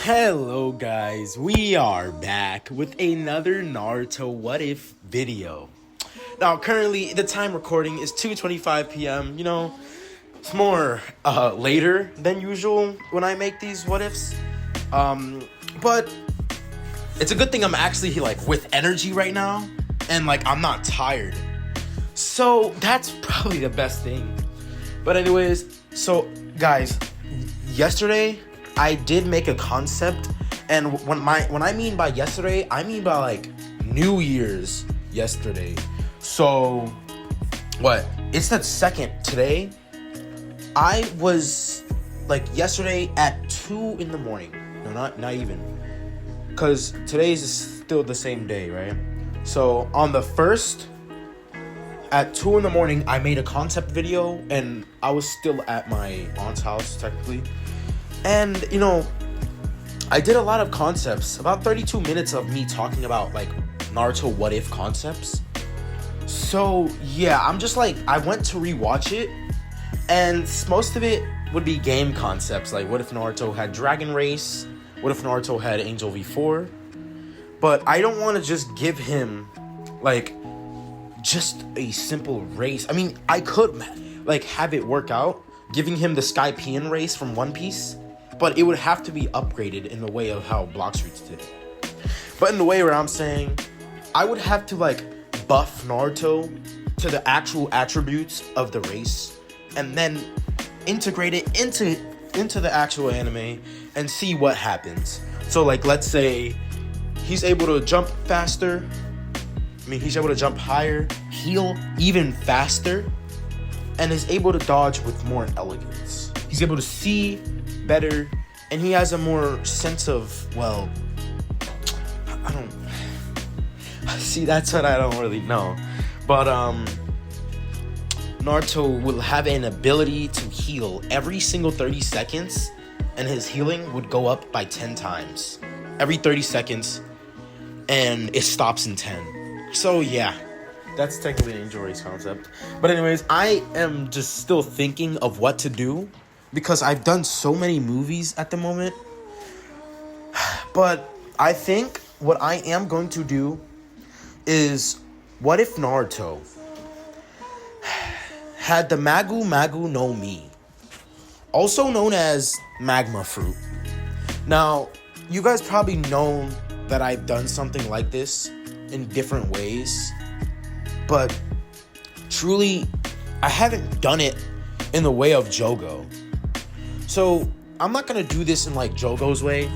Hello guys, we are back with another Naruto What If video. Now currently the time recording is 2:25 p.m. It's more later than usual when I make these what ifs. But it's a good thing I'm actually with energy right now and I'm not tired. So that's probably the best thing. But anyways, so guys, yesterday I did make a concept, and when I mean by yesterday, I mean by New Year's yesterday. So what? It's the second today. I was yesterday at 2 in the morning. No, not even. Cause today's is still the same day, right? So on the first at 2 in the morning, I made a concept video, and I was still at my aunt's house technically. And, I did a lot of concepts, about 32 minutes of me talking about, Naruto what if concepts. So, yeah, I'm just I went to rewatch it, and most of it would be game concepts, what if Naruto had Dragon Race, what if Naruto had Angel V4, but I don't want to just give him, just a simple race. I mean, I could, have it work out, giving him the Skypian race from One Piece, but it would have to be upgraded in the way of how Block Streets did it. But in the way where I'm saying, I would have to buff Naruto to the actual attributes of the race, and then integrate it into the actual anime and see what happens. So let's say he's able to jump faster. He's able to jump higher, heal even faster, and is able to dodge with more elegance. He's able to see better, and he has a more sense of, I don't see, that's what I don't really know, but Naruto will have an ability to heal every single 30 seconds, and his healing would go up by 10 times every 30 seconds, and it stops in 10. So yeah, that's technically an Angel Race concept. But anyways, I am just still thinking of what to do, because I've done so many movies at the moment. But I think what I am going to do is, what if Naruto had the magu no Mi, also known as magma fruit. Now, you guys probably know that I've done something like this in different ways, but truly, I haven't done it in the way of Jogo. So I'm not gonna do this in Jogo's way,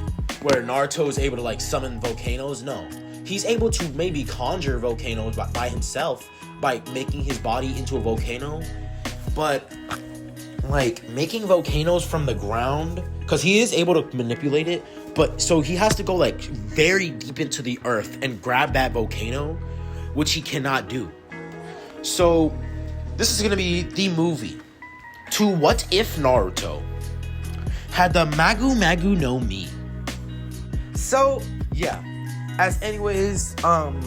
where Naruto is able to summon volcanoes. No, he's able to maybe conjure volcanoes by himself by making his body into a volcano, but making volcanoes from the ground, because he is able to manipulate it, but so he has to go very deep into the earth and grab that volcano, which he cannot do. So this is gonna be the movie to what if Naruto had the magu no Mi. So yeah, as anyways, I'm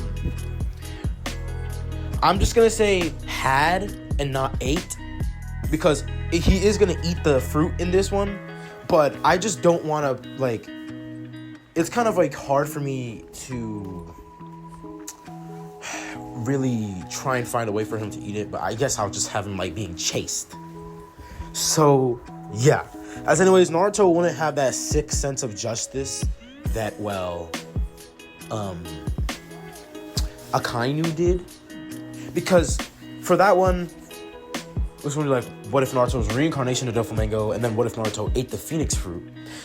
just gonna say had and not ate, because he is gonna eat the fruit in this one, but I just don't want to it's kind of hard for me to really try and find a way for him to eat it, but I guess I'll just have him being chased. So yeah, as anyways, Naruto wouldn't have that sick sense of justice that Akainu did, because for that one, it was really what if Naruto was a reincarnation of Doflamingo, and then what if Naruto ate the Phoenix fruit,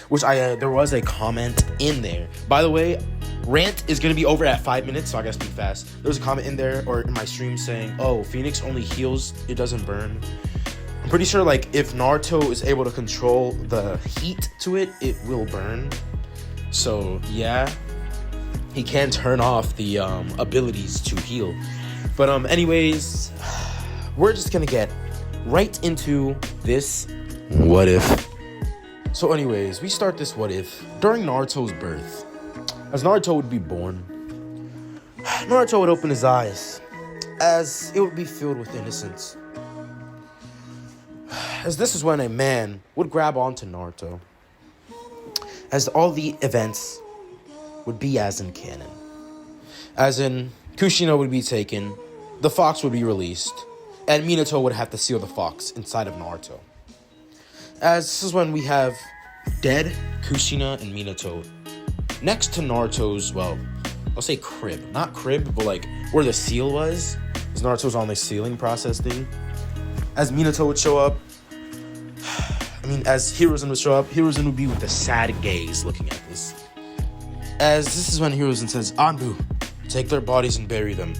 which there was a comment in there. By the way, rant is going to be over at 5 minutes, so I gotta speak fast. There was a comment in there, or in my stream, saying, oh, Phoenix only heals, it doesn't burn. I'm pretty sure if Naruto is able to control the heat to it, it will burn. So yeah, he can turn off the abilities to heal. But anyways, we're just gonna get right into this what if. So anyways, we start this what if during Naruto's birth. As Naruto would be born, Naruto would open his eyes, as it would be filled with innocence. As this is when a man would grab onto Naruto, as all the events would be as in canon. As in, Kushina would be taken, the fox would be released, and Minato would have to seal the fox inside of Naruto. As this is when we have dead Kushina and Minato next to Naruto's, well, I'll say crib. Not crib, but like where the seal was. Because Naruto's on the sealing process thing. As Minato would show up, as Hiruzen would show up, Hiruzen would be with a sad gaze looking at this. As this is when Hiruzen says, Anbu, take their bodies and bury them.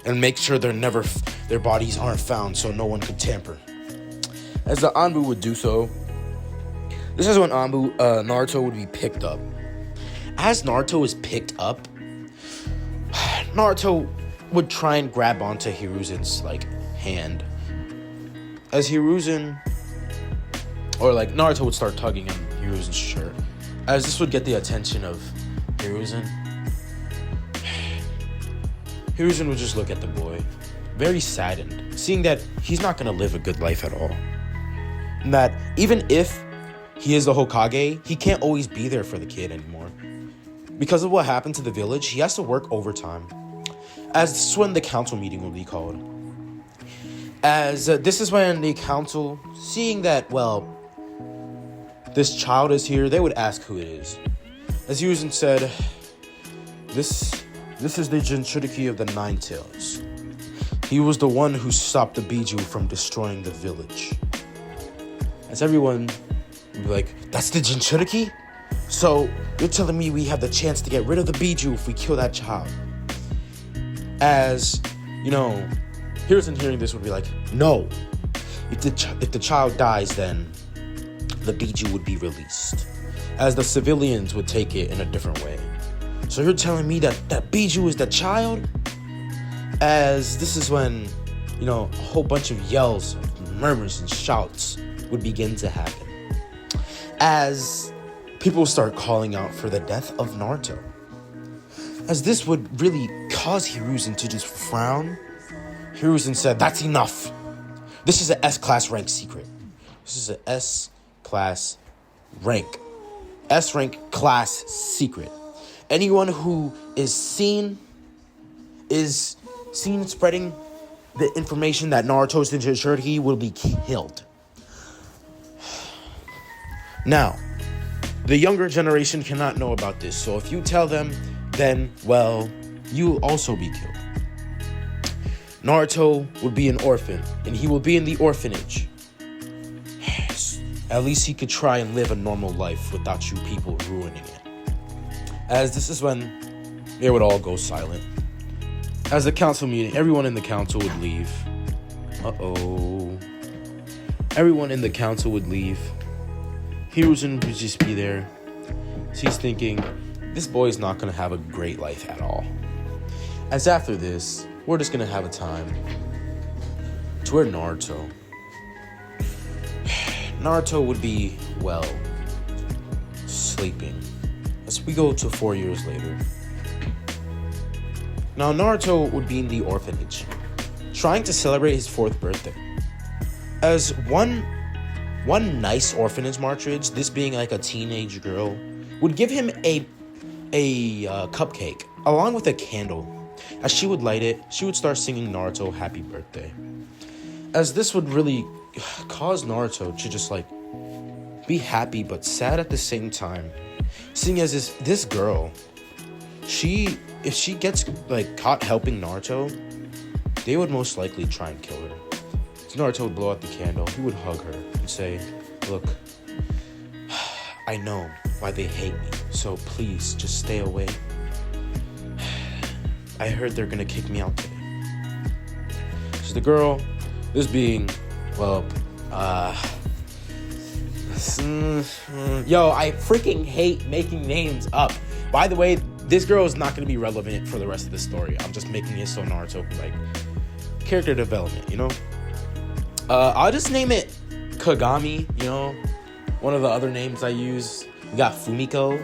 And make sure their bodies aren't found so no one could tamper. As the Anbu would do so, this is when Naruto would be picked up. As Naruto is picked up, Naruto would try and grab onto Hiruzen's, hand. As Naruto would start tugging on Hiruzen's shirt. As this would get the attention of Hiruzen, Hiruzen would just look at the boy, very saddened, seeing that he's not going to live a good life at all. And that even if he is the Hokage, he can't always be there for the kid anymore. Because of what happened to the village, he has to work overtime. As this is when the council meeting will be called. As this is when the council, seeing that, this child is here, they would ask who it is. As Hiruzen said, this is the Jinchuriki of the Nine Tails. He was the one who stopped the Biju from destroying the village. As everyone would be like, that's the Jinchuriki? So, you're telling me we have the chance to get rid of the Biju if we kill that child? As, Hiruzen hearing this would be like, no. If the child dies, then the Biju would be released. As the civilians would take it in a different way. So you're telling me that Biju is the child? As this is when, a whole bunch of yells, murmurs, and shouts would begin to happen. As people start calling out for the death of Naruto. As this would really cause Hiruzen to just frown, Hiruzen said, that's enough. This is an S-class rank secret. This is an S-class rank. S-rank class secret. Anyone who is seen spreading the information that Naruto's Jinchuriki will be killed. Now, the younger generation cannot know about this, so if you tell them, then, you'll also be killed. Naruto would be an orphan, and he will be in the orphanage. At least he could try and live a normal life without you people ruining it. As this is when they would all go silent. As the council meeting, everyone in the council would leave. Everyone in the council would leave. Hiruzen would just be there. He's thinking, this boy's not going to have a great life at all. As after this, we're just going to have a time to where Naruto would be, sleeping. As we go to 4 years later. Now, Naruto would be in the orphanage, trying to celebrate his 4th birthday. As one nice orphanage matron, this being like a teenage girl, would give him a cupcake along with a candle. As she would light it, she would start singing Naruto happy birthday. As this would really cause Naruto to just be happy but sad at the same time. Seeing as this girl, if she gets caught helping Naruto, they would most likely try and kill her. So Naruto would blow out the candle, he would hug her and say, look, I know why they hate me, so please just stay away. I heard they're gonna kick me out today. So the girl, this being, yo, I freaking hate making names up. By the way, this girl is not gonna be relevant for the rest of the story. I'm just making it so Naruto can, character development, I'll just name it Kagami, one of the other names I use. We got Fumiko.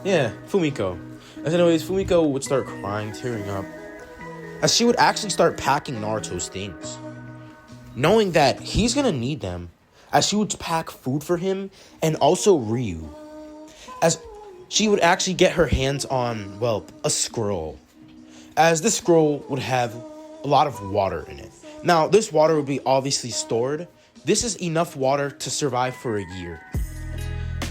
Yeah, Fumiko. As anyways, Fumiko would start crying, tearing up, as she would actually start packing Naruto's things, knowing that he's gonna need them, as she would pack food for him and also Ryu. as she would actually get her hands on, well, a scroll. As this scroll would have a lot of water in it. Now, this water would be obviously stored. This is enough water to survive for a year.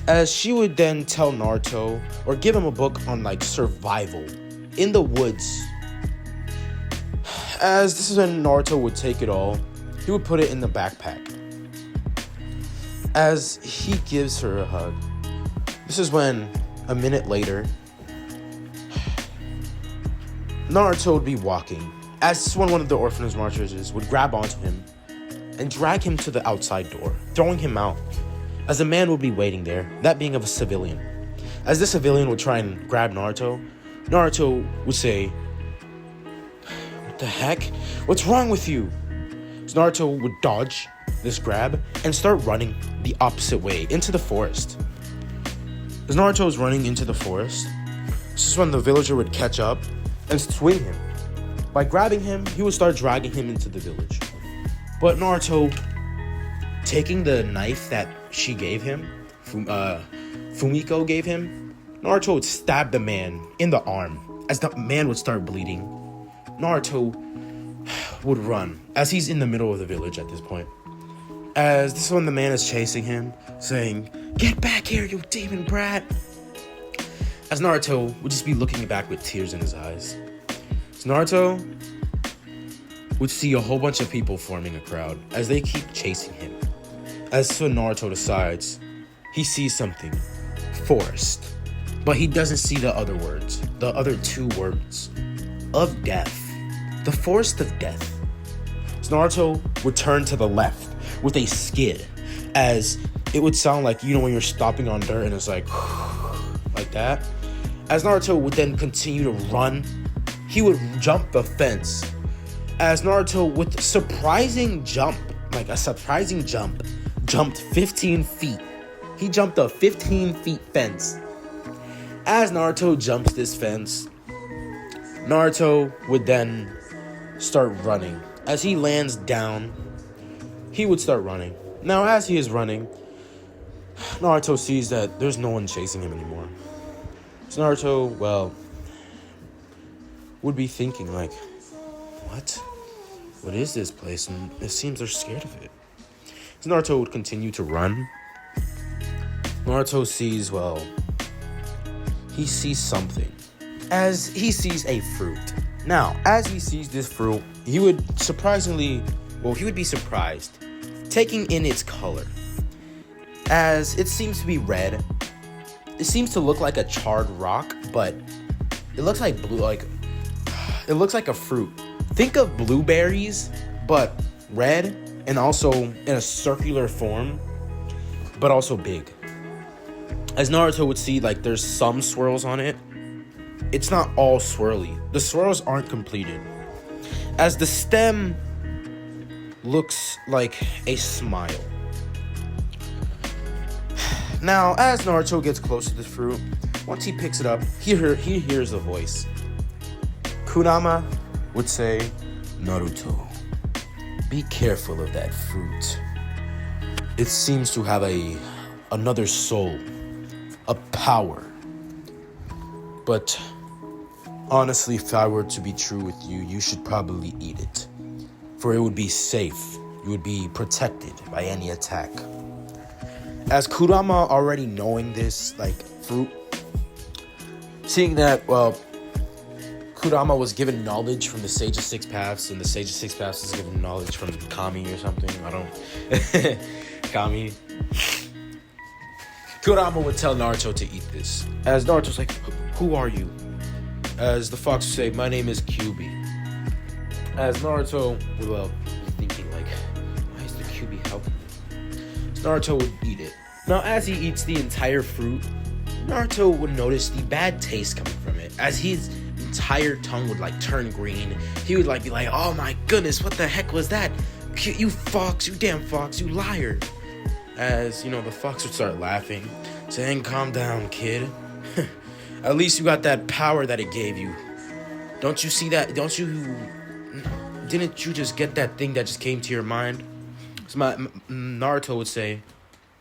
As she would then tell Naruto, or give him a book on, like, survival in the woods. As this is when Naruto would take it all, he would put it in the backpack. As he gives her a hug, this is when, a minute later, Naruto would be walking. As this is when one of the orphanage marchers would grab onto him and drag him to the outside door, throwing him out. As a man would be waiting there, that being of a civilian. As this civilian would try and grab Naruto, Naruto would say, "What the heck? What's wrong with you?" So Naruto would dodge this grab and start running the opposite way into the forest. As Naruto was running into the forest, this is when the villager would catch up and swing him. By grabbing him, he would start dragging him into the village. But Naruto, taking the knife that she gave him, Fumiko gave him, Naruto would stab the man in the arm. As the man would start bleeding, Naruto would run, as he's in the middle of the village at this point. As this is when the man is chasing him, saying, "Get back here, you demon brat!" As Naruto would just be looking back with tears in his eyes. So Naruto would see a whole bunch of people forming a crowd as they keep chasing him. As so Naruto decides, he sees something. Forest. But he doesn't see the other words. The other two words. Of death. The forest of death. So Naruto would turn to the left with a skid. As it would sound like, when you're stopping on dirt and it's like that. As Naruto would then continue to run, he would jump the fence. As Naruto, with a surprising jump, jumped 15 feet. He jumped a 15 feet fence. As Naruto jumps this fence, Naruto would then start running. As he lands down, he would start running. Now, as he is running, Naruto sees that there's no one chasing him anymore. So Naruto, would be thinking like, what is this place? And it seems they're scared of it. So Naruto would continue to run. Naruto sees, he sees something. As he sees a fruit. Now, as he sees this fruit, he would be surprised, taking in its color. As it seems to be red. It seems to look like a charred rock, but it looks like it looks like a fruit. Think of blueberries, but red and also in a circular form, but also big. As Naruto would see, there's some swirls on it. It's not all swirly. The swirls aren't completed. As the stem looks like a smile. Now, as Naruto gets close to the fruit, once he picks it up, he hears a voice. Kurama would say, "Naruto, be careful of that fruit. It seems to have another soul, a power. But honestly, if I were to be true with you, you should probably eat it. For it would be safe. You would be protected by any attack." As Kurama already knowing this, fruit, seeing that, Kurama was given knowledge from the Sage of Six Paths, and the Sage of Six Paths was given knowledge from Kami or something. Kami. Kurama would tell Naruto to eat this. As Naruto's like, "Who are you?" As the fox would say, "My name is Kyuubi." As Naruto would be thinking, why is the Kyuubi helping me? So Naruto would eat it. Now, as he eats the entire fruit, Naruto would notice the bad taste coming from it. As his entire tongue would turn green, he would be like, "Oh my goodness, what the heck was that? You fox, you damn fox, you liar." As, the fox would start laughing, saying, "Calm down, kid. At least you got that power that it gave you. Don't you see that? Didn't you just get that thing that just came to your mind?" So Naruto would say,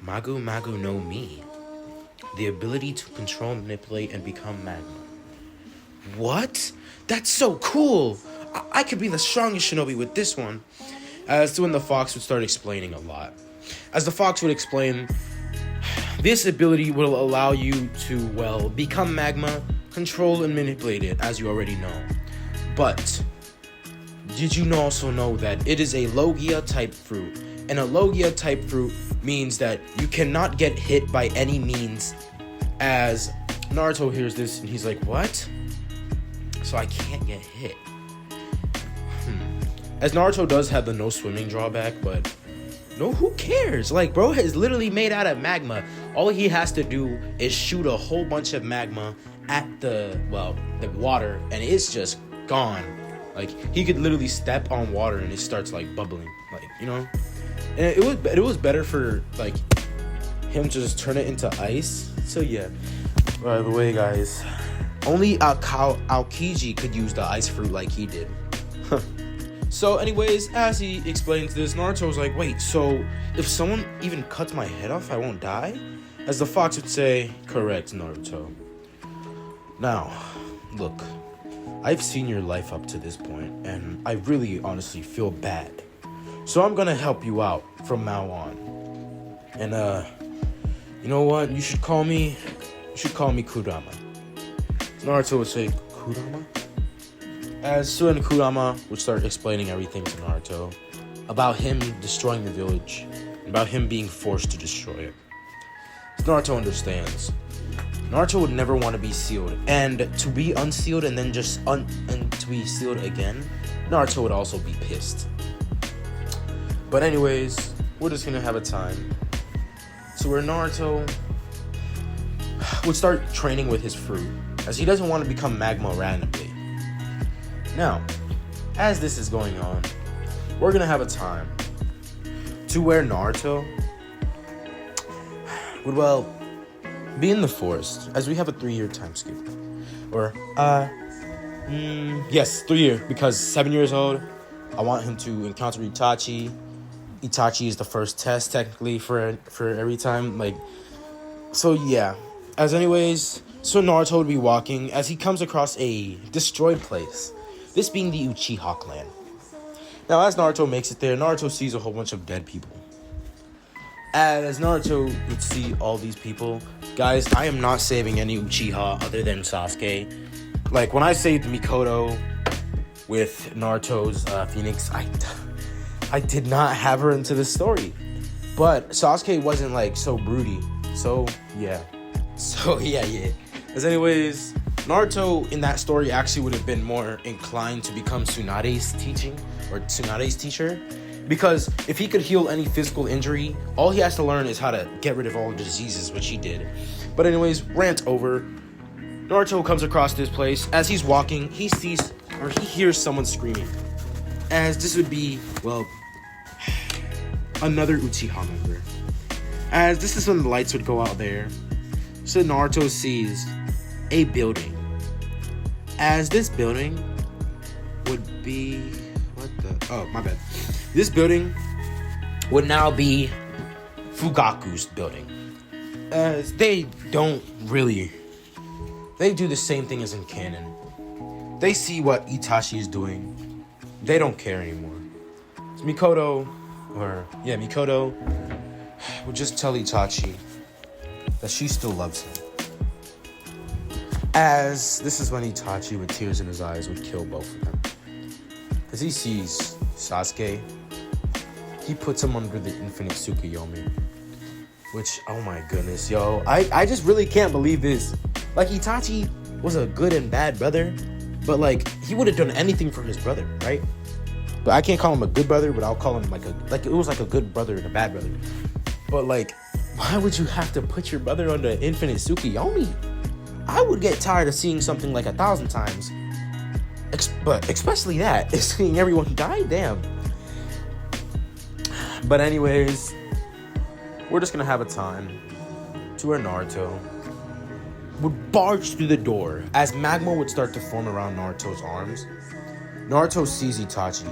"Magu no mi." The ability to control, manipulate, and become magma. What? That's so cool! I could be the strongest shinobi with this one. As to when the fox would start explaining a lot. As the fox would explain, this ability will allow you to, well, become magma, control and manipulate it, as you already know. But, did you also know that it is a Logia type fruit? And a Logia type fruit means that you cannot get hit by any means. As Naruto hears this and he's like, what? So I can't get hit. As Naruto does have the no swimming drawback, but no, who cares? Like, bro is literally made out of magma. All he has to do is shoot a whole bunch of magma at the water, and it's just gone. Like, he could literally step on water and it starts like bubbling, like, you know. And it was better for like him to just turn it into ice. So yeah. By the way, guys, only Aokiji could use the ice fruit like he did. So anyways, as he explains this, Naruto's like, wait, so if someone even cuts my head off, I won't die? As the fox would say, correct, Naruto. Now, look, I've seen your life up to this point, and I really honestly feel bad. So I'm gonna help you out from now on. And you know what? You should call me Kurama. Naruto would say, Kurama? As soon Kurama would start explaining everything to Naruto about him destroying the village, about him being forced to destroy it. Naruto understands. Naruto would never want to be sealed, and to be unsealed and then just and to be sealed again, Naruto would also be pissed. But anyways, we're just gonna have a time to where Naruto would start training with his fruit, as he doesn't want to become magma randomly. Now, as this is going on, we're gonna have a time to where Naruto would, well, be in the forest, as we have a 3-year time skip. Or, yes, 3 years, because 7 years old, I want him to encounter Itachi. Itachi is the first test, technically, for every time, like, so yeah. As anyways, so Naruto would be walking as he comes across a destroyed place. This being the Uchiha clan. Now, as Naruto makes it there, Naruto sees a whole bunch of dead people. As Naruto would see all these people, guys, I am not saving any Uchiha other than Sasuke. Like, when I saved Mikoto with Naruto's Phoenix, I did not have her into the story. But Sasuke wasn't, like, so broody. So, yeah. As anyways, Naruto in that story actually would have been more inclined to become Tsunade's teacher, because if he could heal any physical injury, all he has to learn is how to get rid of all diseases, which he did. But anyways, rant over. Naruto comes across this place. As he's walking, he hears someone screaming. As this would be, well, another Uchiha member. As this is when the lights would go out there. So Naruto sees a building. As this building would be... Oh, my bad. This building would now be Fugaku's building. As they do the same thing as in canon. They see what Itachi is doing. They don't care anymore. So Mikoto would just tell Itachi that she still loves him. As this is when Itachi, with tears in his eyes, would kill both of them. As he sees Sasuke, he puts him under the infinite Tsukuyomi. Which, oh my goodness, yo. I just really can't believe this. Like, Itachi was a good and bad brother, but, like, he would have done anything for his brother, right? But I can't call him a good brother, but I'll call him, it was like a good brother and a bad brother. But, like, why would you have to put your brother under infinite Tsukuyomi? I would get tired of seeing something like 1,000 times. But especially that, seeing everyone die, damn. But anyways, we're just gonna have a time to where Naruto would barge through the door as magma would start to form around Naruto's arms. Naruto sees Itachi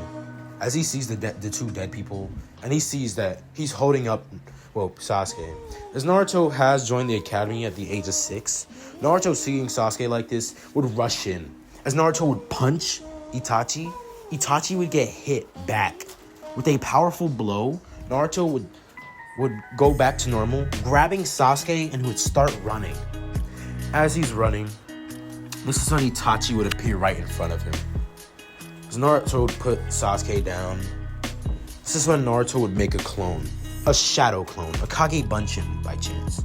as he sees the two dead people, and he sees that he's holding up Sasuke. As Naruto has joined the academy at the age of 6, Naruto seeing Sasuke like this would rush in. As Naruto would punch Itachi, Itachi would get hit back. With a powerful blow, Naruto would go back to normal, grabbing Sasuke, and would start running. As he's running, this is when Itachi would appear right in front of him. As Naruto would put Sasuke down, this is when Naruto would make a clone. A shadow clone, a Kage Bunshin by chance.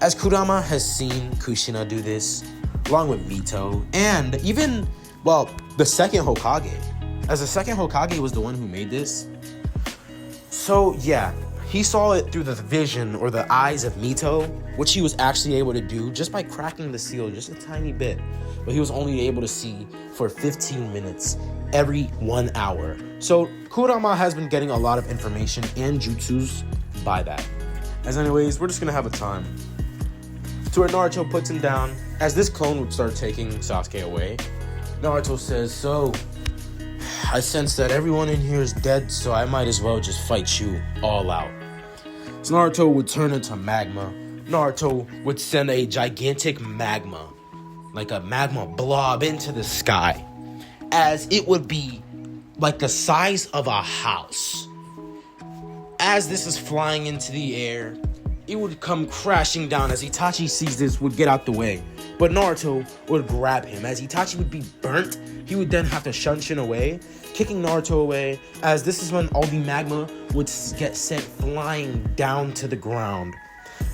As Kurama has seen Kushina do this, along with Mito, and even, the second Hokage. As the second Hokage was the one who made this. So yeah, he saw it through the vision or the eyes of Mito, which he was actually able to do just by cracking the seal just a tiny bit. But he was only able to see for 15 minutes every 1 hour. So Kurama has been getting a lot of information and jutsus by that. As anyways, we're just gonna have a time to where Naruto puts him down. As this clone would start taking Sasuke away, Naruto says, so I sense that everyone in here is dead, so I might as well just fight you all out. So Naruto would turn into magma. Naruto would send a gigantic magma, like a magma blob, into the sky, as it would be like the size of a house. As this is flying into the air, it would come crashing down. As Itachi sees this, would get out the way. But Naruto would grab him. As Itachi would be burnt, he would then have to shunshin away, kicking Naruto away, as this is when all the magma would get sent flying down to the ground.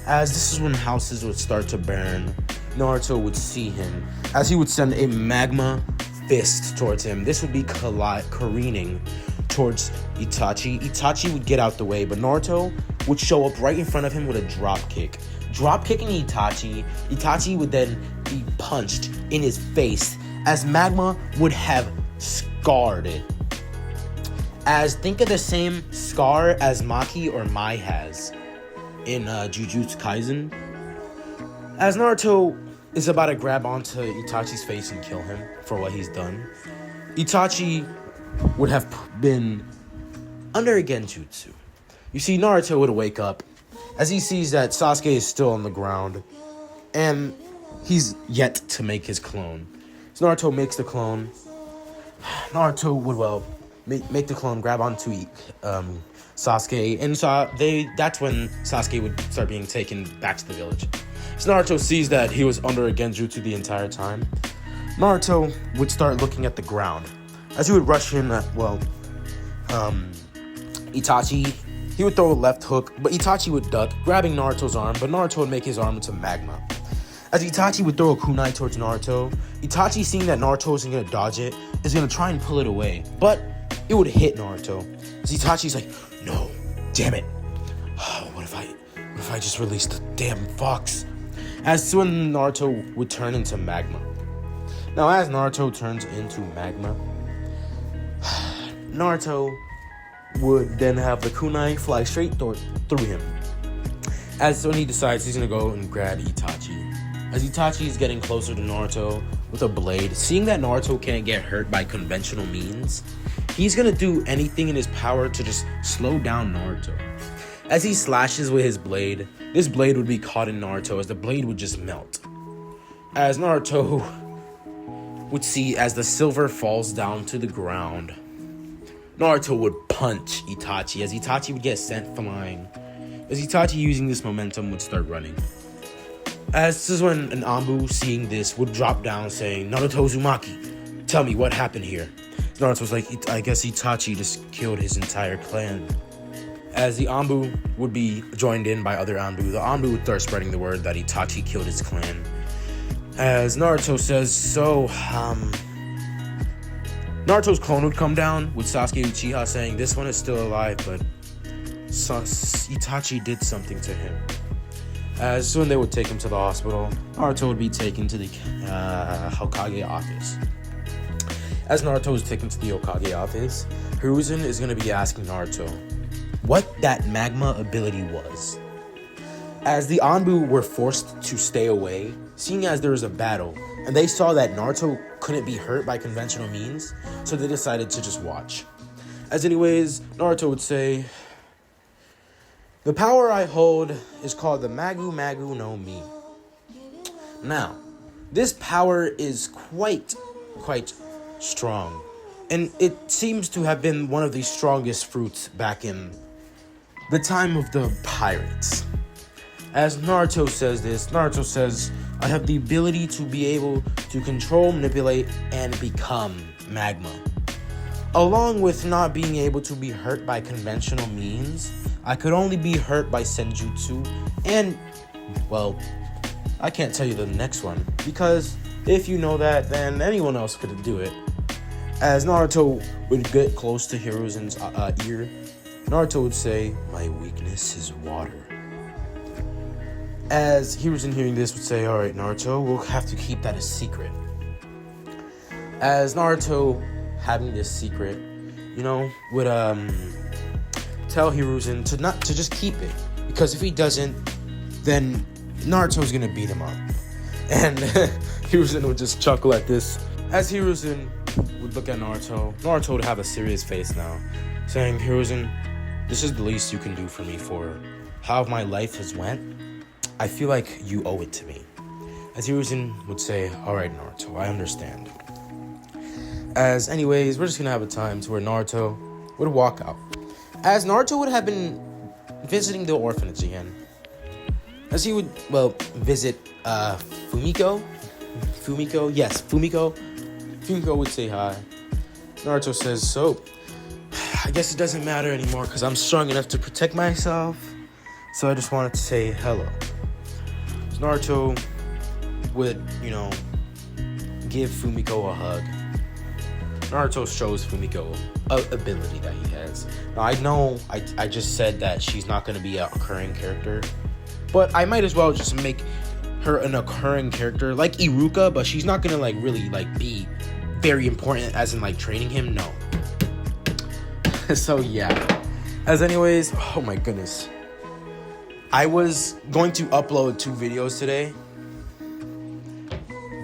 As this is when houses would start to burn, Naruto would see him, as he would send a magma fist towards him. This would be careening towards Itachi. Itachi would get out the way, but Naruto would show up right in front of him with a drop kick. Drop kicking Itachi, Itachi would then be punched in his face, as magma would have scarred it. As think of the same scar as Maki or Mai has in Jujutsu Kaisen. As Naruto is about to grab onto Itachi's face and kill him for what he's done, Itachi would have been under a genjutsu. You see, Naruto would wake up as he sees that Sasuke is still on the ground and he's yet to make his clone. So Naruto makes the clone. Naruto would, make the clone, grab onto Sasuke, and that's when Sasuke would start being taken back to the village. So Naruto sees that he was under a genjutsu the entire time. Naruto would start looking at the ground. As he would rush in Itachi, he would throw a left hook, but Itachi would duck, grabbing Naruto's arm, but Naruto would make his arm into magma. As Itachi would throw a kunai towards Naruto, Itachi, seeing that Naruto isn't going to dodge it, is going to try and pull it away, but it would hit Naruto. As Itachi's like, no, damn it. What if I just released the damn fox? As soon Naruto would turn into magma. Now, as Naruto turns into magma, Naruto would then have the kunai fly straight through him. As when he decides he's gonna go and grab Itachi. As Itachi is getting closer to Naruto with a blade, seeing that Naruto can't get hurt by conventional means, he's gonna do anything in his power to just slow down Naruto. As he slashes with his blade, this blade would be caught in Naruto, as the blade would just melt. As Naruto would see as the silver falls down to the ground, Naruto would punch Itachi, as Itachi would get sent flying. As Itachi, using this momentum, would start running. As this is when an Anbu, seeing this, would drop down saying, Naruto Uzumaki, tell me what happened here. Naruto was like, I guess Itachi just killed his entire clan. As the Anbu would be joined in by other Anbu, the Anbu would start spreading the word that Itachi killed his clan. As Naruto says, Naruto's clone would come down with Sasuke Uchiha saying this one is still alive, but Itachi did something to him. As soon they would take him to the hospital, Naruto would be taken to the Hokage office. As Naruto was taken to the Hokage office, Hiruzen is going to be asking Naruto what that magma ability was. As the Anbu were forced to stay away, seeing as there was a battle, and they saw that Naruto couldn't be hurt by conventional means, so they decided to just watch. As anyways, Naruto would say, The power I hold is called the magu no Mi. Now, this power is quite strong, and it seems to have been one of the strongest fruits back in the time of the pirates. As Naruto says, I have the ability to be able to control, manipulate, and become magma. Along with not being able to be hurt by conventional means, I could only be hurt by senjutsu, and, well, I can't tell you the next one, because if you know that, then anyone else could do it. As Naruto would get close to Hiruzen's ear, Naruto would say, my weakness is water. As Hiruzen hearing this would say, alright Naruto, we'll have to keep that a secret. As Naruto having this secret, would tell Hiruzen to just keep it. Because if he doesn't, then Naruto's gonna beat him up. And Hiruzen would just chuckle at this. As Hiruzen would look at Naruto would have a serious face now, saying, Hiruzen, this is the least you can do for me for how my life has went. I feel like you owe it to me. As Hiruzen would say, alright Naruto, I understand. As anyways, we're just gonna have a time to where Naruto would walk out. As Naruto would have been visiting the orphanage again. As he would, visit Fumiko. Yes, Fumiko. Fumiko would say hi. Naruto says, so, I guess it doesn't matter anymore because I'm strong enough to protect myself. So I just wanted to say hello. So Naruto would, give Fumiko a hug. Naruto shows Fumiko an ability that he has. Now, I know I just said that she's not going to be a occurring character, but I might as well just make her an occurring character like Iruka, but she's not going to really be very important as in training him. No. So yeah. As anyways, oh my goodness. I was going to upload 2 videos today,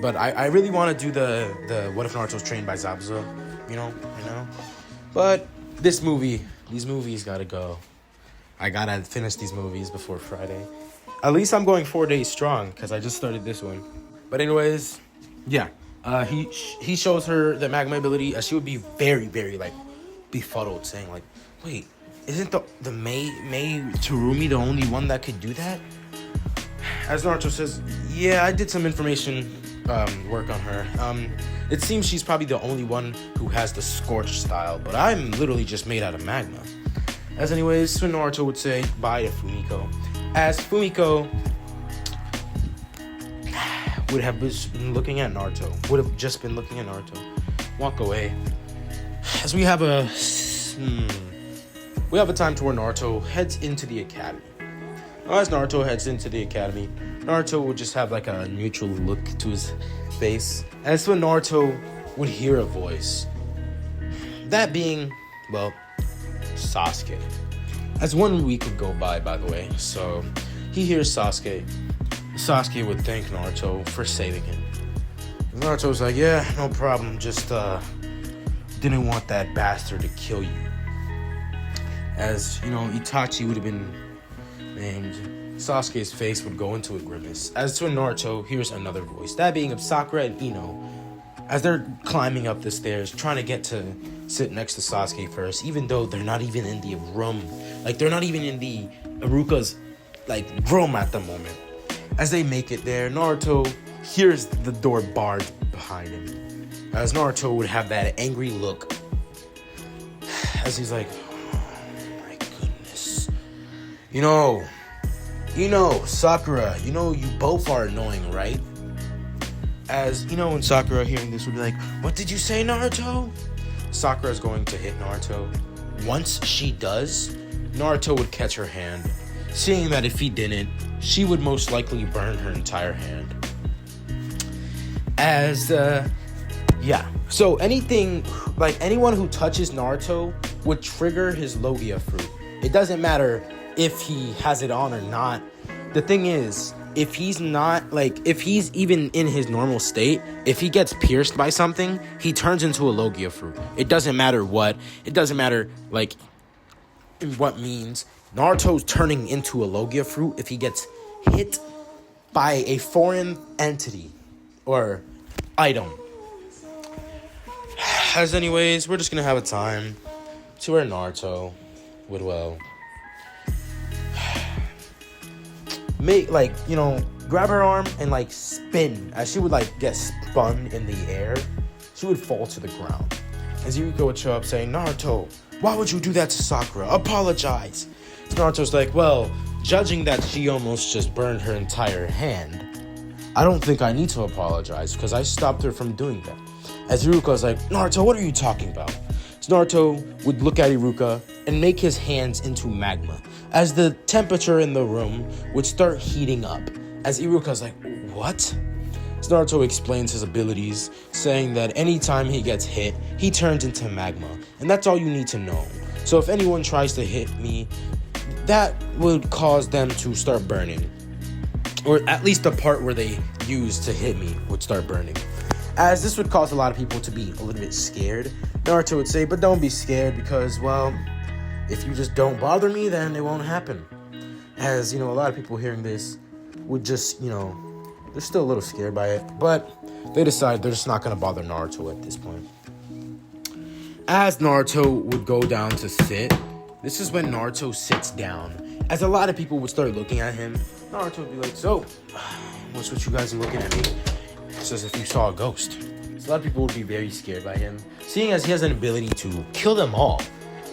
but I really want to do the What If Naruto's Trained by Zabuza, But these movies gotta go. I gotta finish these movies before Friday. At least I'm going 4 days strong because I just started this one. But anyways, yeah. He shows her the magma ability, as she would be very, very befuddled, saying wait, isn't the Mei Terumi the only one that could do that? As Naruto says, yeah, I did some information work on her. It seems she's probably the only one who has the scorched style, but I'm literally just made out of magma. As anyways, so Naruto would say bye to Fumiko. As Fumiko would have just been looking at Naruto, walk away. As we have a time to where Naruto heads into the academy. As Naruto heads into the academy, Naruto would just have a neutral look to his face. As when Naruto would hear a voice. That being, Sasuke. As 1 week would go by the way, so he hears Sasuke. Sasuke would thank Naruto for saving him. Naruto was like, yeah, no problem, just didn't want that bastard to kill you. As, Itachi would have been named, Sasuke's face would go into a grimace. As to Naruto hears another voice, that being of Sakura and Ino, as they're climbing up the stairs, trying to get to sit next to Sasuke first, even though they're not even in the room. They're not even in the Iruka's, room at the moment. As they make it there, Naruto hears the door barred behind him. As Naruto would have that angry look. As he's like, oh my goodness. Sakura, you both are annoying, right? As, when Sakura hearing this would be like, what did you say, Naruto? Sakura's going to hit Naruto. Once she does, Naruto would catch her hand, seeing that if he didn't, she would most likely burn her entire hand. As, So anyone who touches Naruto would trigger his Logia fruit. It doesn't matter if he has it on or not. The thing is, if he's not, if he's even in his normal state, if he gets pierced by something, he turns into a Logia fruit. It doesn't matter what. It doesn't matter, in what means. Naruto's turning into a Logia fruit if he gets hit by a foreign entity or item. As anyways, we're just gonna have a time to where Naruto would, well, make, like, you know, grab her arm and, like, spin. As she would, like, get spun in the air, she would fall to the ground. As Iruka would show up saying, Naruto, why would you do that to Sakura? Apologize. So Naruto's like, well, judging that she almost just burned her entire hand, I don't think I need to apologize because I stopped her from doing that. As Iruka's like, Naruto, what are you talking about? So Naruto would look at Iruka and make his hands into magma, as the temperature in the room would start heating up. As Iruka's like, what? So Naruto explains his abilities, saying that anytime he gets hit, he turns into magma, and that's all you need to know. So if anyone tries to hit me, that would cause them to start burning. Or at least the part where they used to hit me would start burning. As this would cause a lot of people to be a little bit scared. Naruto would say, but don't be scared because, well, if you just don't bother me, then it won't happen. As, you know, a lot of people hearing this would just, you know, they're still a little scared by it. But they decide they're just not going to bother Naruto at this point. As Naruto would go down to sit, this is when Naruto sits down. As a lot of people would start looking at him, Naruto would be like, so, what's what you guys are looking at me? It's as if you saw a ghost. So a lot of people would be very scared by him, seeing as he has an ability to kill them all.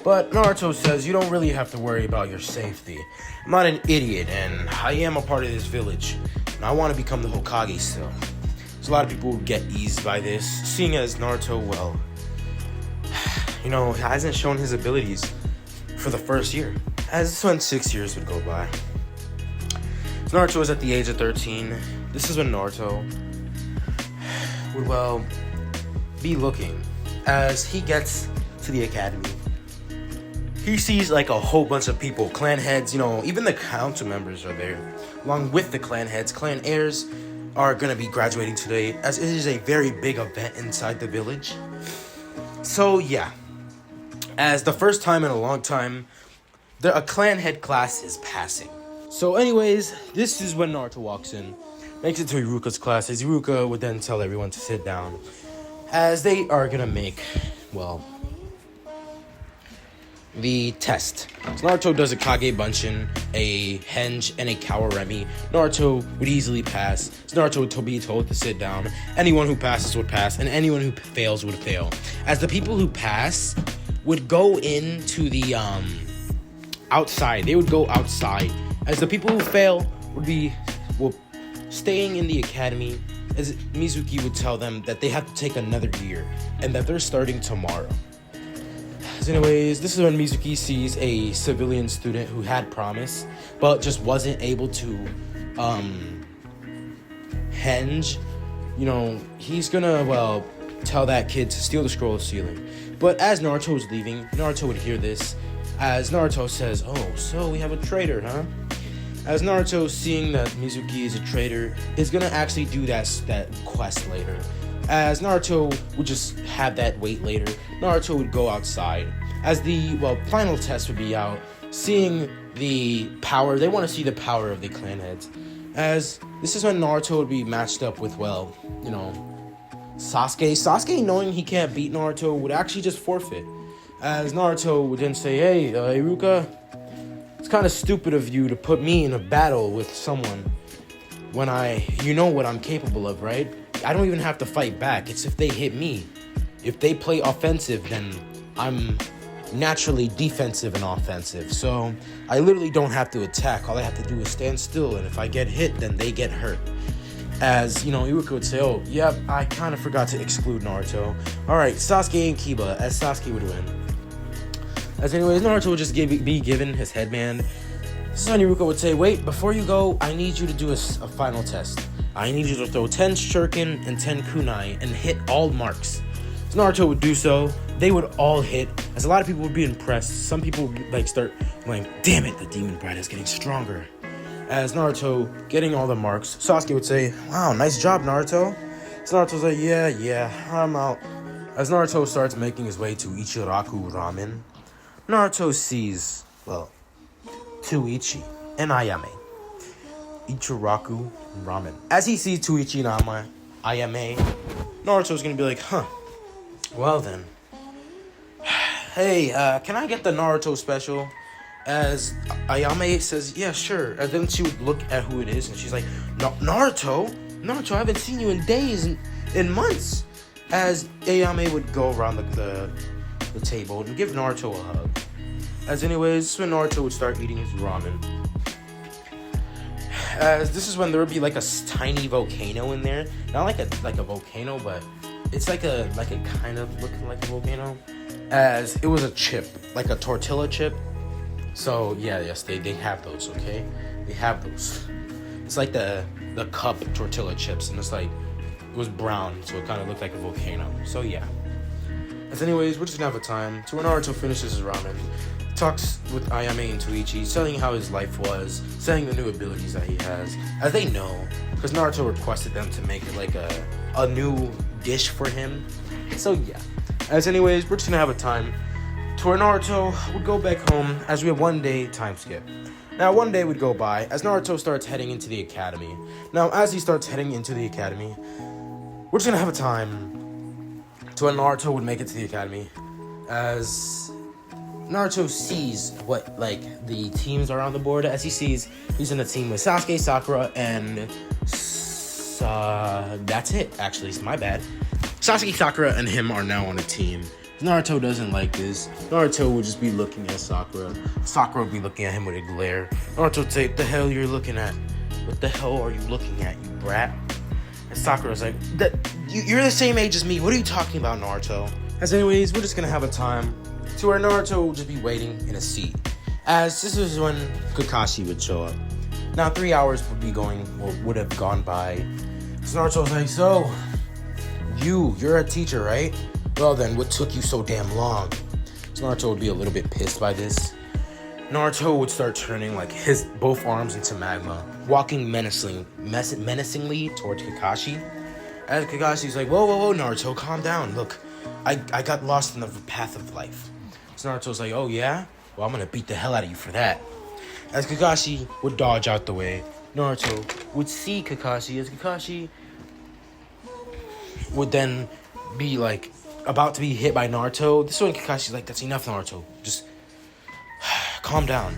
But Naruto says, you don't really have to worry about your safety. I'm not an idiot, and I am a part of this village, and I want to become the Hokage still. So a lot of people would get eased by this, seeing as Naruto, well, you know, hasn't shown his abilities for the first year. As this when 6 years would go by. So Naruto was at the age of 13. This is when Naruto would, well, be looking. As he gets to the academy, he sees like a whole bunch of people, clan heads, you know, even the council members are there. Along with the clan heads, clan heirs are going to be graduating today, as it is a very big event inside the village. So yeah, as the first time in a long time, a clan head class is passing. So anyways, this is when Naruto walks in, makes it to Iruka's class, as Iruka would then tell everyone to sit down, as they are gonna make, well, the test. So Naruto does a Kage Bunshin, a Henge, and a Kawaremi. Naruto would easily pass. So Naruto would be told to sit down. Anyone who passes would pass, and anyone who fails would fail. As the people who pass would go into the outside. They would go outside. As the people who fail would be staying in the academy, as Mizuki would tell them that they have to take another year and that they're starting tomorrow. So anyways, this is when Mizuki sees a civilian student who had promise, but just wasn't able to henge. You know, he's gonna, well, tell that kid to steal the scroll of sealing. But as Naruto was leaving, Naruto would hear this, as Naruto says, oh, so we have a traitor, huh? As Naruto, seeing that Mizuki is a traitor, is gonna actually do that quest later. As Naruto would just have that wait later, Naruto would go outside. As the, well, final test would be out, seeing the power, they want to see the power of the clan heads. As this is when Naruto would be matched up with, well, you know, Sasuke. Sasuke, knowing he can't beat Naruto, would actually just forfeit. As Naruto would then say, hey, Iruka, it's kind of stupid of you to put me in a battle with someone when you know what I'm capable of, right? I don't even have to fight back. It's if they hit me. If they play offensive, then I'm naturally defensive and offensive. So I literally don't have to attack. All I have to do is stand still, and if I get hit, then they get hurt. As, you know, Iruka would say, oh, yep, I kind of forgot to exclude Naruto. Alright, Sasuke and Kiba, as Sasuke would win. As anyways, Naruto would just be given his headband. This is when Iruka would say, wait, before you go, I need you to do a final test. I need you to throw 10 shuriken and 10 kunai and hit all marks. So Naruto would do so. They would all hit, as a lot of people would be impressed. Some people would like start going, damn it, the demon bride is getting stronger. As Naruto getting all the marks, Sasuke would say, wow, nice job, Naruto. So Naruto's like, yeah, I'm out. As Naruto starts making his way to Ichiraku Ramen, Naruto sees, well, Tuichi and Ayame, Ichiraku and Ramen. As he sees Tuichi and Ayame, Naruto's gonna be like, huh, well then. Hey, can I get the Naruto special? As Ayame says, yeah, sure. And then she would look at who it is, and she's like, Naruto? Naruto, I haven't seen you in days and in months. As Ayame would go around the table and give Naruto a hug. As anyways, this is when Naruto would start eating his ramen. As this is when there would be like a tiny volcano in there. Not like a volcano, but it's like a kind of looking like a volcano. As it was a chip, like a tortilla chip. So yes, they have those, okay? They have those. It's like the cup tortilla chips, and it's like it was brown, so it kind of looked like a volcano. So yeah. As anyways, we're just gonna have a time. So when Naruto finishes his ramen, talks with Ayame and Tuichi, telling how his life was, saying the new abilities that he has, as they know, because Naruto requested them to make it like a new dish for him. So yeah. As anyways, we're just gonna have a time to where Naruto would go back home as we have 1 day time skip. Now, 1 day would go by as Naruto starts heading into the academy. Now, as he starts heading into the academy, we're just gonna have a time to when Naruto would make it to the academy. As Naruto sees what, like, the teams are on the board. As he sees, he's in a team with Sasuke, Sakura, and that's it, actually. It's my bad. Sasuke, Sakura, and him are now on a team. Naruto doesn't like this. Naruto would just be looking at Sakura. Sakura would be looking at him with a glare. Naruto would say, "What the hell you're looking at? What the hell are you looking at, you brat?" And Sakura's like, "You're the same age as me. What are you talking about, Naruto?" As anyways, we're just gonna have a time to where Naruto would just be waiting in a seat. As this is when Kakashi would show up. Now 3 hours would have gone by. So Naruto was like, "So, you're a teacher, right? Well then, what took you so damn long?" So Naruto would be a little bit pissed by this. Naruto would start turning like his both arms into magma, walking menacingly towards Kakashi. As Kakashi's like, whoa, Naruto, calm down. Look, I got lost in the path of life. So Naruto's like, oh yeah? Well, I'm gonna beat the hell out of you for that. As Kakashi would dodge out the way, Naruto would see Kakashi as Kakashi would then be like about to be hit by Naruto. This is when Kakashi's like, that's enough, Naruto. Just calm down.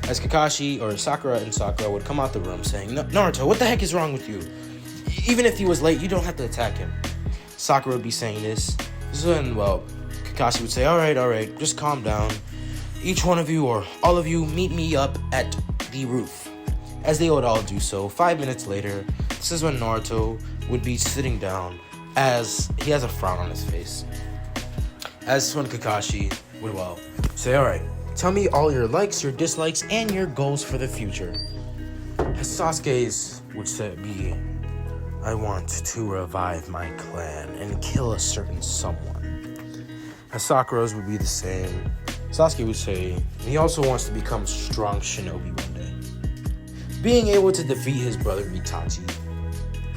As Kakashi or Sakura and Sakura would come out the room saying, Naruto, what the heck is wrong with you? Even if he was late, you don't have to attack him. Sakura would be saying this. This is when, well, Kakashi would say, all right, just calm down. Each one of you or all of you meet me up at the roof. As they would all do so, 5 minutes later, this is when Naruto would be sitting down as he has a frown on his face. As when Kakashi would, well, say, all right, tell me all your likes, your dislikes, and your goals for the future. As Sasuke's would be, I want to revive my clan and kill a certain someone. As Sakura's would be the same. Sasuke would say, he also wants to become a strong shinobi one day. Being able to defeat his brother Itachi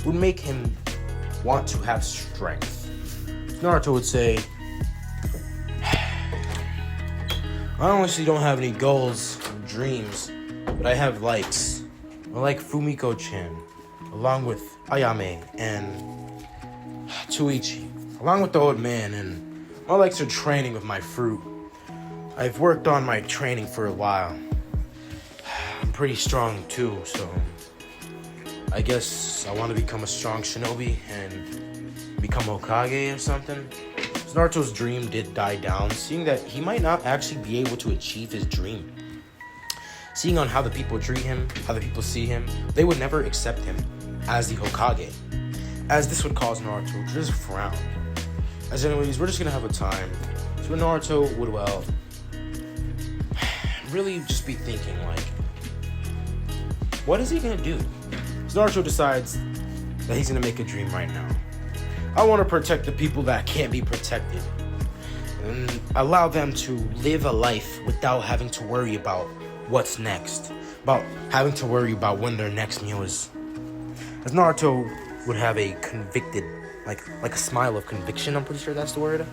would make him want to have strength. Naruto would say, I honestly don't have any goals or dreams, but I have likes. I like Fumiko-chan, along with Ayame and Tuichi, along with the old man, and my likes are training with my fruit. I've worked on my training for a while. I'm pretty strong too, so I guess I want to become a strong shinobi and become Hokage or something. So Naruto's dream did die down, seeing that he might not actually be able to achieve his dream. Seeing on how the people treat him, how the people see him, they would never accept him as the Hokage. As this would cause Naruto to just frown. As anyways, we're just gonna have a time. So Naruto would, well, really just be thinking, like, what is he gonna do? So Naruto decides that he's gonna make a dream right now. I want to protect the people that can't be protected and allow them to live a life without having to worry about what's next, about having to worry about when their next meal is. As Naruto would have a convicted, like a smile of conviction, I'm pretty sure that's the word,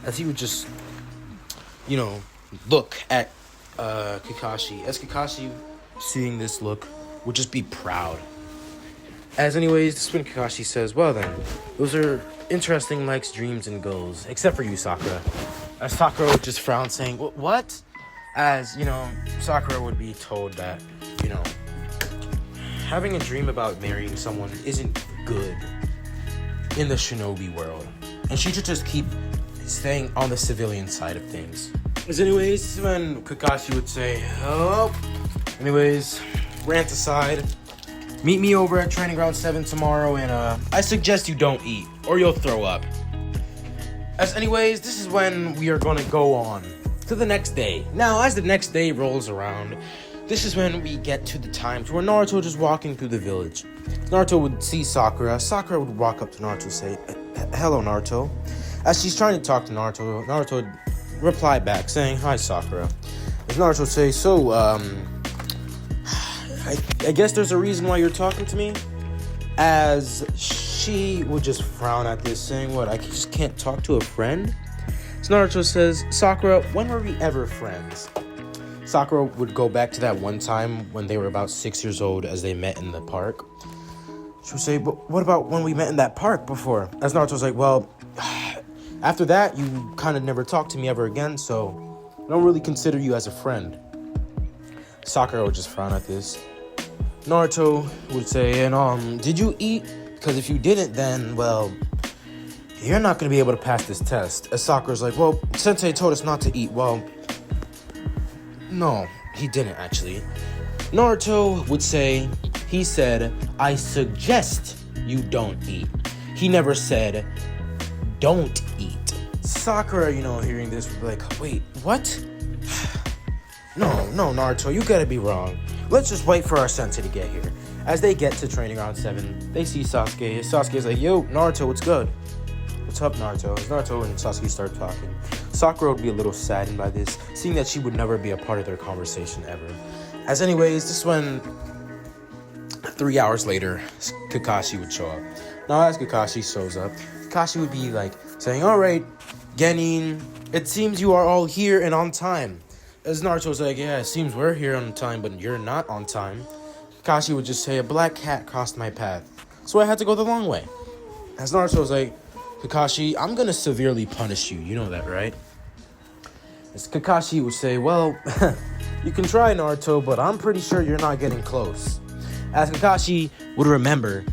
as he would just, look at Kakashi. As Kakashi, seeing this look, would just be proud. As anyways, this is when Kakashi says, well then, those are interesting likes, dreams, and goals. Except for you, Sakura. As Sakura would just frown saying, what? As, Sakura would be told that, having a dream about marrying someone isn't good in the shinobi world. And she should just keep staying on the civilian side of things. As anyways, this is when Kakashi would say, oh. Anyways, rant aside. Meet me over at Training Ground 7 tomorrow, and I suggest you don't eat, or you'll throw up. As anyways, this is when we are going to go on to the next day. Now, as the next day rolls around, this is when we get to the times where Naruto just walking through the village. Naruto would see Sakura. Sakura would walk up to Naruto and say, hello, Naruto. As she's trying to talk to Naruto, Naruto would reply back saying, hi, Sakura. As Naruto would say, so, I guess there's a reason why you're talking to me. As she would just frown at this, saying, what, I just can't talk to a friend? So Naruto says, Sakura, when were we ever friends? Sakura would go back to that one time when they were about 6 years old as they met in the park. She would say, but what about when we met in that park before? As Naruto's like, well, after that, you kind of never talked to me ever again, so I don't really consider you as a friend. Sakura would just frown at this. Naruto would say, and did you eat? Because if you didn't, then, well, you're not going to be able to pass this test. As Sakura's like, well, Sensei told us not to eat. Well, no, he didn't actually. Naruto would say, he said, I suggest you don't eat. He never said, don't eat. Sakura, hearing this would be like, wait, what? No, Naruto, you gotta be wrong. Let's just wait for our sensei to get here. As they get to Training Ground 7, they see Sasuke. Sasuke's like, yo, Naruto, what's good? What's up, Naruto? As Naruto and Sasuke start talking, Sakura would be a little saddened by this, seeing that she would never be a part of their conversation ever. As anyways, this is when 3 hours later, Kakashi would show up. Now, as Kakashi shows up, Kakashi would be like saying, all right, Genin, it seems you are all here and on time. As Naruto's like, yeah, it seems we're here on time, but you're not on time. Kakashi would just say, a black cat crossed my path, so I had to go the long way. As Naruto's like, Kakashi, I'm gonna severely punish you. You know that, right? As Kakashi would say, well, you can try, Naruto, but I'm pretty sure you're not getting close. As Kakashi would remember,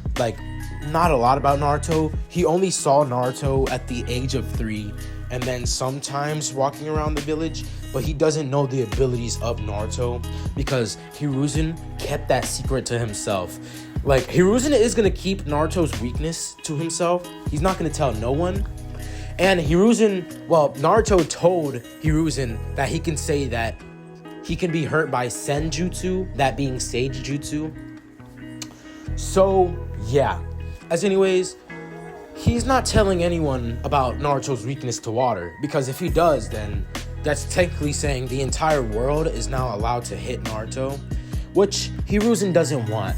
not a lot about Naruto. He only saw Naruto at the age of 3, and then sometimes walking around the village, but he doesn't know the abilities of Naruto because Hiruzen kept that secret to himself. Hiruzen is going to keep Naruto's weakness to himself. He's not going to tell no one. And Naruto told Hiruzen that he can say that he can be hurt by Senjutsu, that being Sage Jutsu. So, yeah. As anyways, he's not telling anyone about Naruto's weakness to water, because if he does, then that's technically saying the entire world is now allowed to hit Naruto, which Hiruzen doesn't want.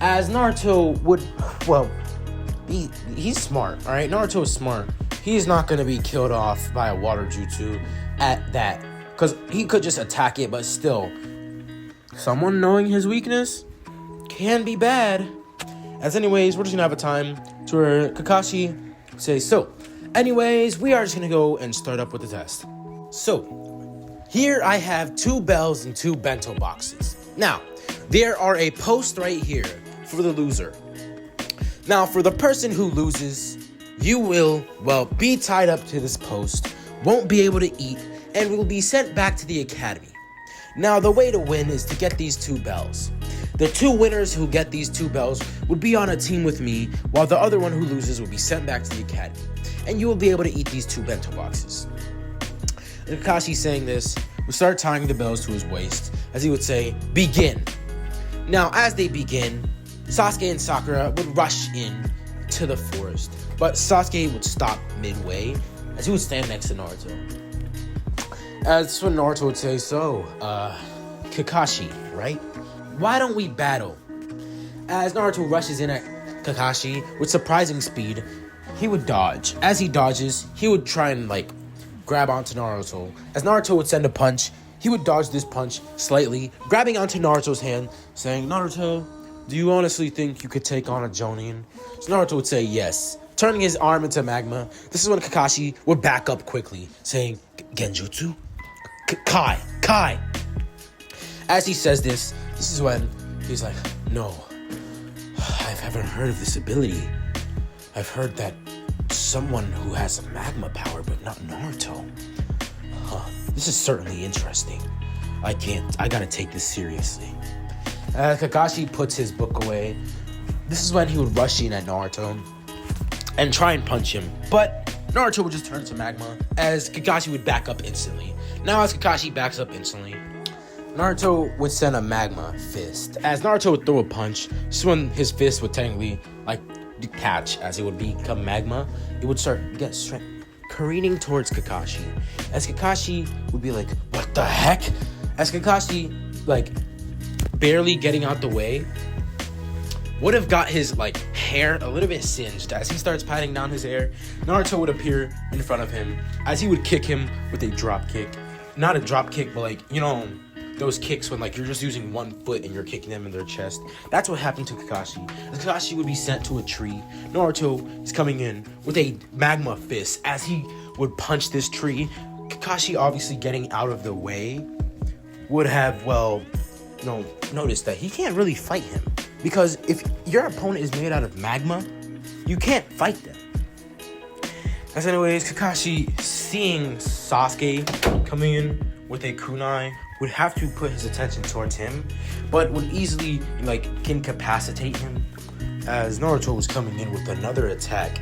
As Naruto would, he's smart, alright? Naruto is smart. He's not going to be killed off by a water jutsu at that, because he could just attack it, but still, someone knowing his weakness can be bad. As anyways, we're just gonna have a time to where Kakashi says, so, anyways, we are just gonna go and start up with the test. So, here I have 2 bells and 2 bento boxes. Now, there are a post right here for the loser. Now, for the person who loses, you will, be tied up to this post, won't be able to eat, and will be sent back to the academy. Now, the way to win is to get these 2 bells. The 2 winners who get these 2 bells would be on a team with me, while the other one who loses will be sent back to the academy. And you will be able to eat these 2 bento boxes. And Kakashi saying this would start tying the bells to his waist, as he would say, begin. Now, as they begin, Sasuke and Sakura would rush in to the forest, but Sasuke would stop midway, as he would stand next to Naruto. As for Naruto would say, so, Kakashi, right? Why don't we battle? As Naruto rushes in at Kakashi with surprising speed, he would dodge. As he dodges, he would try and grab onto Naruto. As Naruto would send a punch, he would dodge this punch slightly, grabbing onto Naruto's hand, saying, "Naruto, do you honestly think you could take on a Jonin?" So Naruto would say yes, turning his arm into magma. This is when Kakashi would back up quickly, saying, "Genjutsu? Kai." As he says this is when he's like, "No, I haven't heard of this ability. I've heard that someone who has magma power, but not Naruto. This is certainly interesting. I gotta take this seriously." Kakashi puts his book away. This is when he would rush in at Naruto and try and punch him, but Naruto would just turn to magma as Kakashi would back up instantly. Now as Kakashi backs up instantly, Naruto would send a magma fist. As Naruto would throw a punch, this is when his fist would technically detach as it would become magma. It would get straight careening towards Kakashi. As Kakashi would be like, "What the heck?" As Kakashi, barely getting out the way, would have got his hair a little bit singed. As he starts patting down his hair, Naruto would appear in front of him as he would kick him with a drop kick. Not a drop kick, but those kicks when you're just using one foot and you're kicking them in their chest. That's what happened to Kakashi. Kakashi would be sent to a tree. Naruto is coming in with a magma fist as he would punch this tree. Kakashi, obviously getting out of the way, would have noticed that he can't really fight him, because if your opponent is made out of magma, you can't fight them. As anyways, Kakashi, seeing Sasuke coming in with a kunai, would have to put his attention towards him, but would easily incapacitate him as Naruto was coming in with another attack.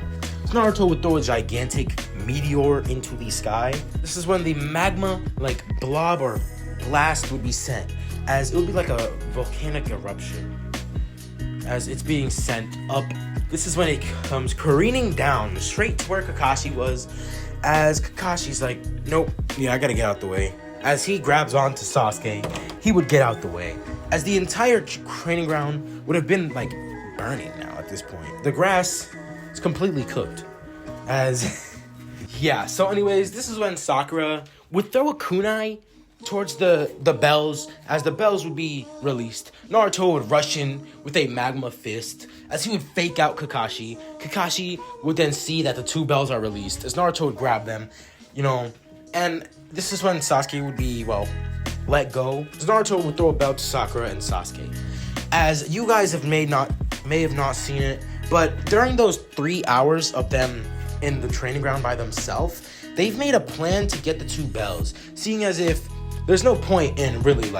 So Naruto would throw a gigantic meteor into the sky. This is when the magma blob or blast would be sent, as it would be like a volcanic eruption as it's being sent up. This is when it comes careening down straight to where Kakashi was, as Kakashi's like, "Nope, yeah, I gotta get out the way." As he grabs onto Sasuke, he would get out the way, as the entire training ground would have been burning now at this point. The grass is completely cooked. So anyways, this is when Sakura would throw a kunai towards the bells. As the bells would be released, Naruto would rush in with a magma fist as he would fake out Kakashi. Kakashi would then see that the two bells are released as Naruto would grab them, and this is when Sasuke would be, let go. So Naruto would throw a bell to Sakura and Sasuke. As you guys may have not seen it, but during those 3 hours of them in the training ground by themselves, they've made a plan to get the two bells, seeing as if there's no point in really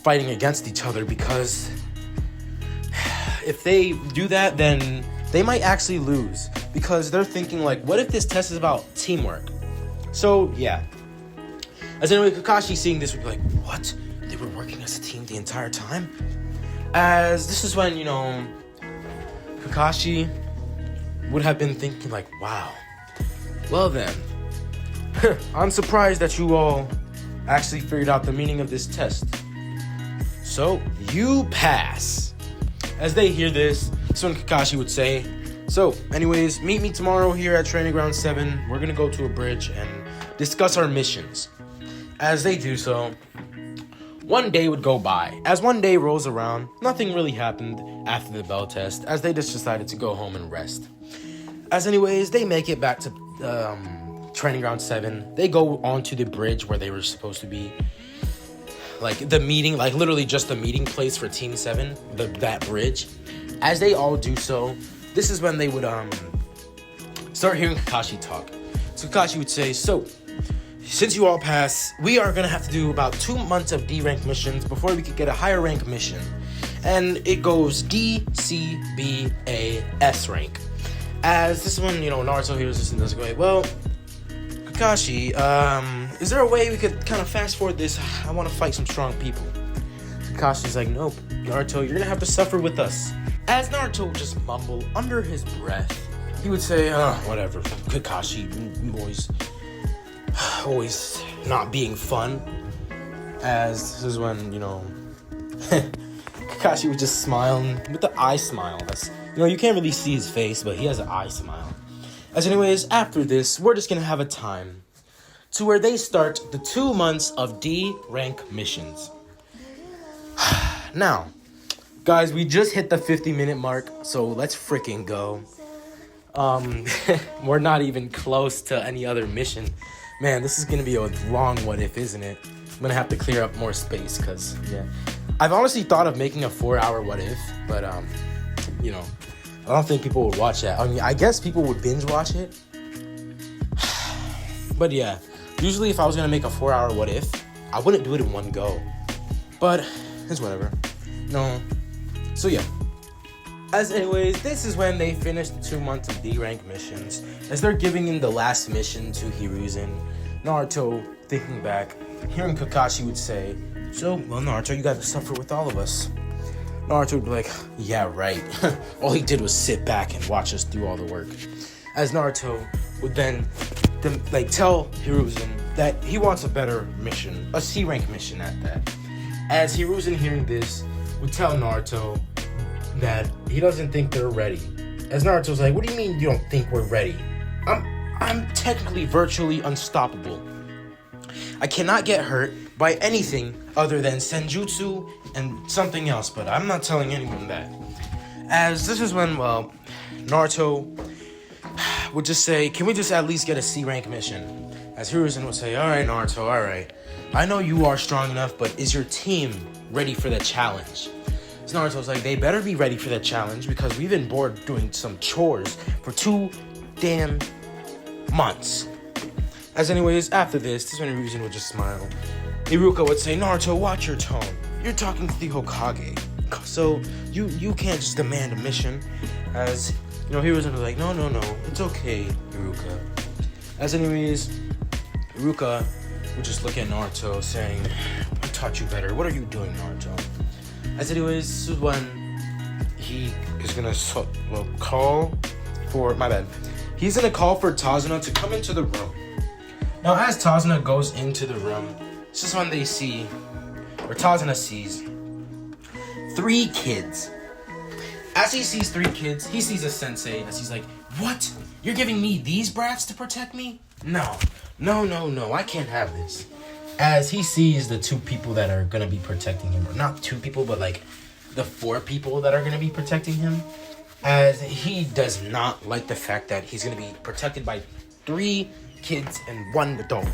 fighting against each other, because if they do that, then they might actually lose, because they're thinking what if this test is about teamwork? So yeah. As anyway, Kakashi seeing this would be like, "What? They were working as a team the entire time?" As this is when, Kakashi would have been thinking "Wow, well then, I'm surprised that you all actually figured out the meaning of this test. So, you pass." As they hear this, that's when Kakashi would say, "So, anyways, meet me tomorrow here at Training Ground 7. We're gonna go to a bridge and discuss our missions." As they do so, one day would go by. As one day rolls around, nothing really happened after the bell test, as they just decided to go home and rest. As anyways, they make it back to Training Ground 7. They go onto the bridge where they were supposed to be. The meeting, literally just the meeting place for Team 7, that bridge. As they all do so, this is when they would start hearing Kakashi talk. So Kakashi would say, "So, since you all pass, we are going to have to do about 2 months of D-rank missions before we could get a higher rank mission. And it goes D, C, B, A, S rank." As this is when, Naruto hears this and does go, "Well, Kakashi, is there a way we could kind of fast forward this? I want to fight some strong people." Kakashi's like, "Nope, Naruto, you're going to have to suffer with us." As Naruto would just mumble under his breath, he would say, "Whatever, Kakashi, always not being fun." As this is when, Kakashi would just smile with the eye smile. That's, you can't really see his face, but he has an eye smile. As anyways, after this, we're just gonna have a time. to where they start the 2 months of D rank missions. Now, guys, we just hit the 50-minute mark, so let's freaking go. We're not even close to any other mission. Man, this is gonna be a long what if, isn't it? I'm gonna have to clear up more space, cause yeah. I've honestly thought of making a 4-hour what if, but you know, I don't think people would watch that. I mean, I guess people would binge watch it. But yeah, usually if I was gonna make a 4-hour what if, I wouldn't do it in one go. But it's whatever. No. So yeah. As anyways, this is when they finish the 2 months of D rank missions. As they're giving in the last mission to Hiruzen, Naruto, thinking back, hearing Kakashi would say, "So, well, Naruto, you gotta suffer with all of us." Naruto would be like, "Yeah, right." All he did was sit back and watch us do all the work. As Naruto would then tell Hiruzen that he wants a better mission, a C rank mission at that. As Hiruzen, hearing this, would tell Naruto that he doesn't think they're ready. As Naruto's like, "What do you mean you don't think we're ready? I'm technically virtually unstoppable. I cannot get hurt by anything other than senjutsu and something else, but I'm not telling anyone that." As this is when, well, Naruto would just say, "Can we just at least get a C rank mission?" As Hiruzen would say, "All right, Naruto, all right. I know you are strong enough, but is your team ready for the challenge?" So Naruto's like, "They better be ready for the challenge because we've been bored doing some chores for 2 damn months." As anyways, after this is when Hiruzen would just smile. Iruka would say, "Naruto, watch your tone. You're talking to the Hokage, so you can't just demand a mission." As you know, Hiruzen was like, No, it's okay, Iruka." As anyways, Iruka would just look at Naruto saying, "I taught you better. What are you doing, Naruto?" As anyways, this is when he is gonna call for, my bad. He's gonna call for Tazuna to come into the room. Now, as Tazuna goes into the room, this is when they see, or Tazuna sees, 3 kids. As he sees 3 kids, he sees a sensei, as he's like, "What? You're giving me these brats to protect me? No, I can't have this." As he sees the 2 people that are gonna be protecting him, or not 2 people, but like the 4 people that are gonna be protecting him, as he does not like the fact that he's gonna be protected by 3 kids and 1 adult.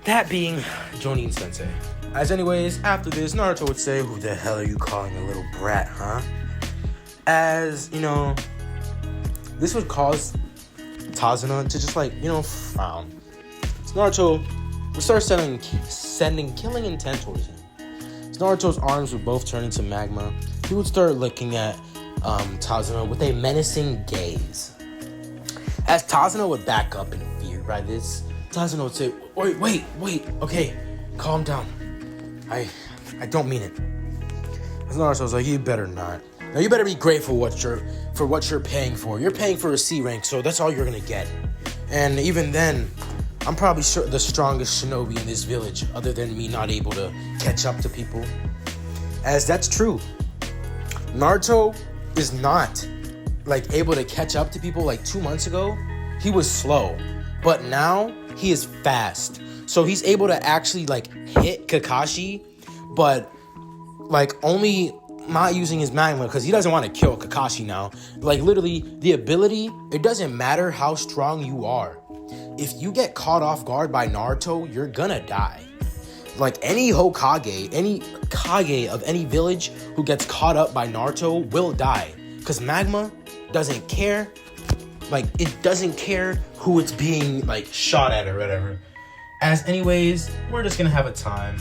That being Jonin Sensei. As anyways, after this, Naruto would say, "Who the hell are you calling a little brat, huh?" As, you know, this would cause Tazuna to just frown. So Naruto would start sending killing intent towards him. So Naruto's arms would both turn into magma. He would start looking at Tazuna with a menacing gaze. As Tazuna would back up in fear by this, Tazuna would say, wait, okay, calm down. I don't mean it." As Naruto was like, "You better not. Now you better be grateful for what you're paying for. You're paying for a C rank, so that's all you're gonna get. And even then, I'm probably the strongest shinobi in this village, other than me not able to catch up to people." As that's true. Naruto is not able to catch up to people. 2 months ago, he was slow, but now he is fast. So he's able to actually hit Kakashi, but only not using his magma because he doesn't want to kill Kakashi now. Literally, the ability, it doesn't matter how strong you are. If you get caught off guard by Naruto, you're gonna die. Any Hokage, any Kage of any village who gets caught up by Naruto will die. Because magma doesn't care. It doesn't care who it's being, shot at or whatever. As anyways, we're just gonna have a time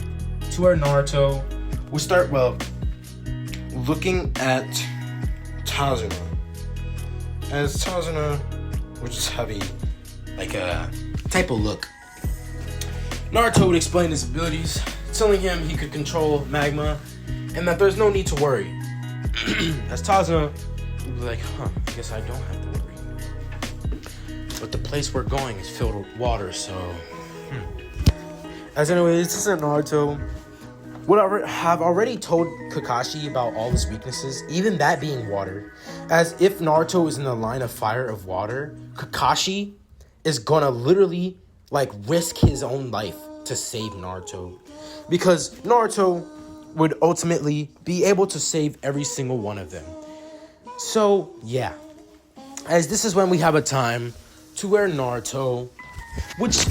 to where Naruto will start, looking at Tazuna. As Tazuna would just have a type of look. Naruto would explain his abilities, telling him he could control magma, and that there's no need to worry. As Tazuna would be like, I guess I don't have to worry. But the place we're going is filled with water, so... As anyways, this is Naruto would have already told Kakashi about all his weaknesses, even that being water. As if Naruto is in the line of fire of water, Kakashi is gonna literally like risk his own life to save Naruto, because Naruto would ultimately be able to save every single one of them. So yeah, as this is when we have a time to where Naruto, which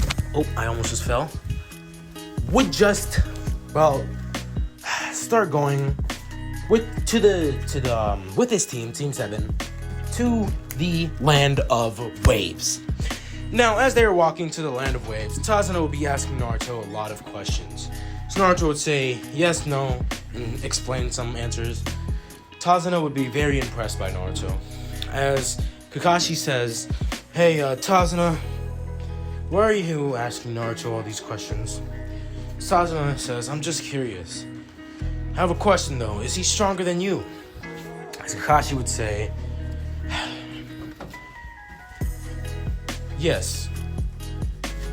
I almost just fell, would just start going with his team, Team 7, to the Land of Waves. Now, as they were walking to the Land of Waves, Tazuna would be asking Naruto a lot of questions. So Naruto would say yes, no, and explain some answers. Tazuna would be very impressed by Naruto, as Kakashi says, "Hey, Tazuna, why are you asking Naruto all these questions?" Tazuna says, "I'm just curious. I have a question though. Is he stronger than you?" As Kakashi would say, "Yes."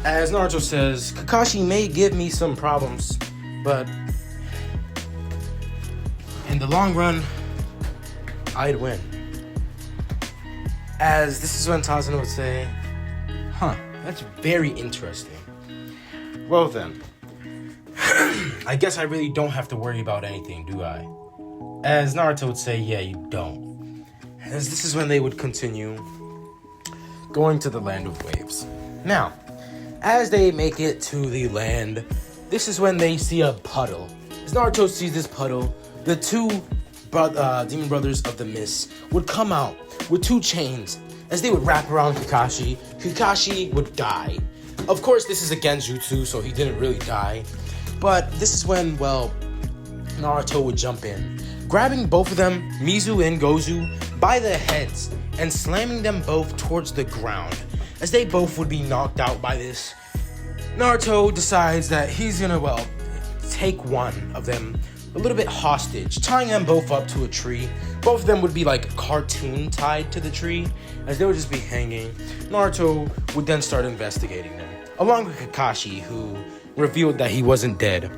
As Naruto says, "Kakashi may give me some problems, but in the long run, I'd win." As this is when Tazuna would say, "That's very interesting. Well then, I guess I really don't have to worry about anything, do I?" As Naruto would say, "Yeah, you don't." As this is when they would continue going to the Land of Waves. Now, as they make it to the land, this is when they see a puddle. As Naruto sees this puddle, the two demon brothers of the mist would come out with two chains. As they would wrap around Kakashi, Kakashi would die. Of course, this is a genjutsu, so he didn't really die. But this is when, Naruto would jump in, grabbing both of them, Mizu and Gozu, by the heads and slamming them both towards the ground. As they both would be knocked out by this, Naruto decides that he's gonna, take one of them a little bit hostage, tying them both up to a tree. Both of them would be like cartoon tied to the tree, as they would just be hanging. Naruto would then start investigating them, along with Kakashi, who revealed that he wasn't dead.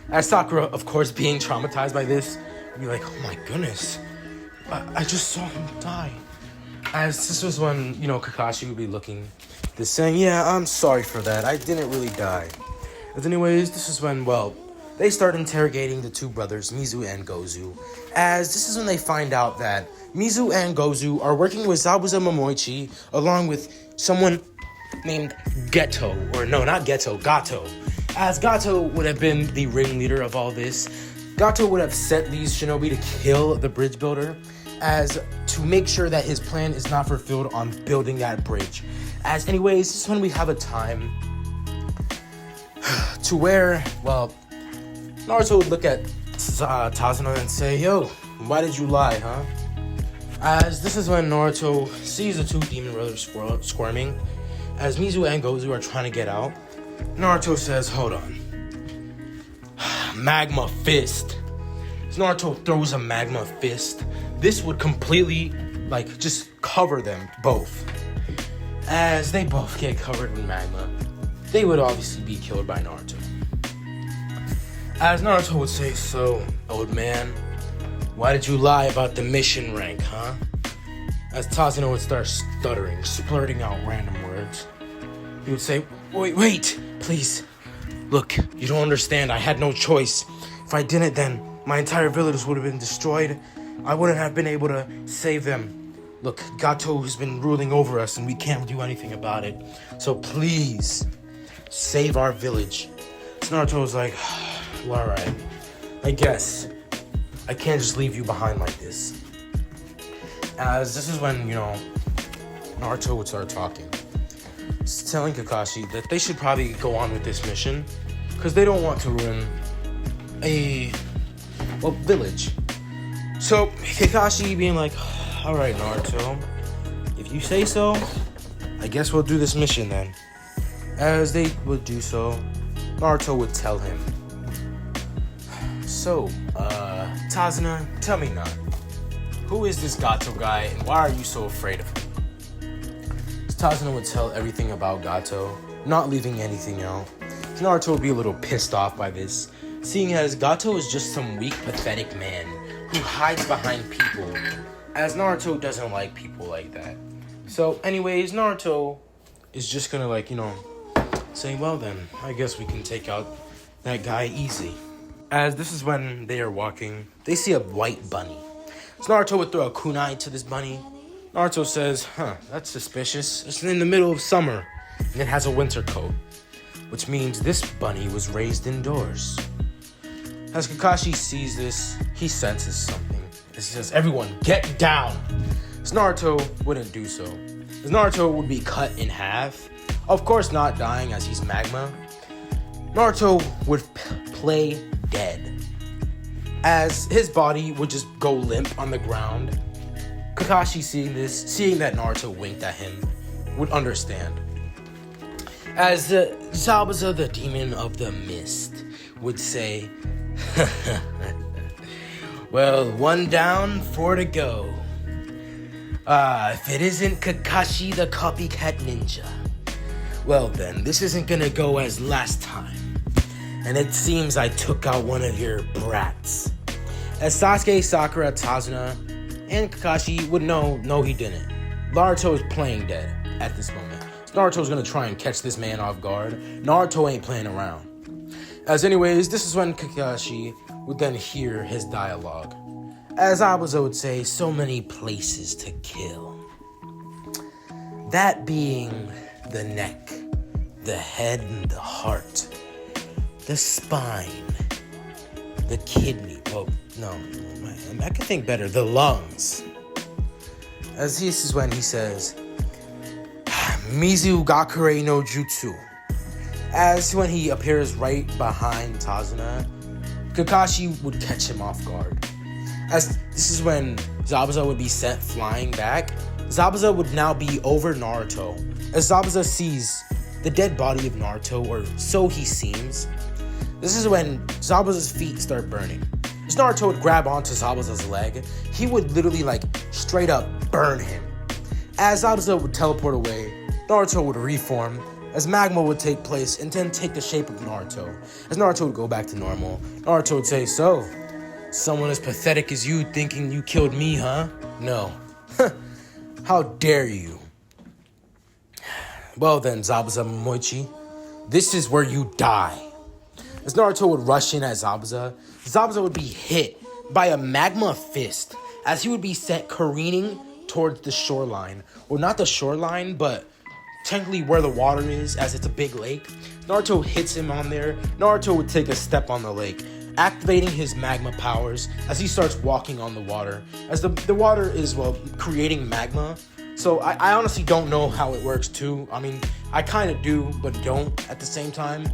As Sakura, of course, being traumatized by this, would be like, "Oh my goodness, I just saw him die." As this was when, Kakashi would be looking this, saying, "Yeah, I'm sorry for that. I didn't really die." As anyways, this is when, they start interrogating the two brothers, Mizu and Gozu. As this is when they find out that Mizu and Gozu are working with Zabuza Momoichi, along with someone named Gato. As Gato would have been the ringleader of all this. Gato would have set these shinobi to kill the bridge builder, as to make sure that his plan is not fulfilled on building that bridge. As anyways, this is when we have a time to where, Naruto would look at Tazuna and say, "Yo, why did you lie, huh?" As this is when Naruto sees the two demon brothers squirming, as Mizu and Gozu are trying to get out. Naruto says, "Hold on. Magma fist." As Naruto throws a magma fist, this would completely, just cover them both. As they both get covered in magma, they would obviously be killed by Naruto. As Naruto would say, "So, old man, why did you lie about the mission rank, huh?" As Tazuna would start stuttering, splurting out random words. He would say, Wait, please. Look, you don't understand. I had no choice. If I didn't, then my entire village would have been destroyed. I wouldn't have been able to save them. Look, Gato has been ruling over us, and we can't do anything about it. So please, save our village." So Naruto was like, "Well, alright. I guess I can't just leave you behind like this." As this is when, Naruto would start talking. Telling Kakashi that they should probably go on with this mission, because they don't want to ruin a village. So Kakashi being like, "Alright, Naruto, if you say so, I guess we'll do this mission then." As they would do so, Naruto would tell him, "So, Tazuna, tell me now, who is this Gato guy and why are you so afraid of him?" Tazuna would tell everything about Gato, not leaving anything out. Naruto would be a little pissed off by this, seeing as Gato is just some weak, pathetic man who hides behind people, as Naruto doesn't like people like that. So anyways, Naruto is just gonna saying, well then, I guess we can take out that guy easy. As this is when they are walking, they see a white bunny. So Naruto would throw a kunai to this bunny. Naruto says, that's suspicious. It's in the middle of summer, and it has a winter coat, which means this bunny was raised indoors. As Kakashi sees this, he senses something. He says, everyone, get down! As Naruto wouldn't do so. As Naruto would be cut in half, of course not dying as he's magma. Naruto would play dead, as his body would just go limp on the ground. Kakashi seeing this, seeing that Naruto winked at him, would understand. As Zabuza, the demon of the mist, would say, well, 1 down, 4 to go. If it isn't Kakashi the copycat ninja, well then, this isn't gonna go as last time. And it seems I took out one of your brats. As Sasuke, Sakura, Tazuna, and Kakashi would know, no he didn't. Naruto is playing dead at this moment. Naruto's gonna try and catch this man off guard. Naruto ain't playing around. As anyways, this is when Kakashi would then hear his dialogue. As Abuzo would say, so many places to kill. That being the neck, the head and the heart, the spine, the kidney, I can think better, the lungs. As this is when he says, Mizu Gakure no Jutsu. As when he appears right behind Tazuna, Kakashi would catch him off guard. As this is when Zabuza would be sent flying back, Zabuza would now be over Naruto. As Zabuza sees the dead body of Naruto, or so he seems, this is when Zabuza's feet start burning. As Naruto would grab onto Zabuza's leg, he would literally straight up burn him. As Zabuza would teleport away, Naruto would reform, as magma would take place and then take the shape of Naruto. As Naruto would go back to normal, Naruto would say, so, someone as pathetic as you thinking you killed me, huh? No. How dare you? Well then, Zabuza Momoichi, this is where you die. As Naruto would rush in at Zabuza, Zabuza would be hit by a magma fist as he would be sent careening towards the shoreline. Or not the shoreline, but technically where the water is, as it's a big lake. Naruto hits him on there. Naruto would take a step on the lake, activating his magma powers as he starts walking on the water. As the water is, creating magma. So I honestly don't know how it works too. I mean, I kind of do, but don't at the same time.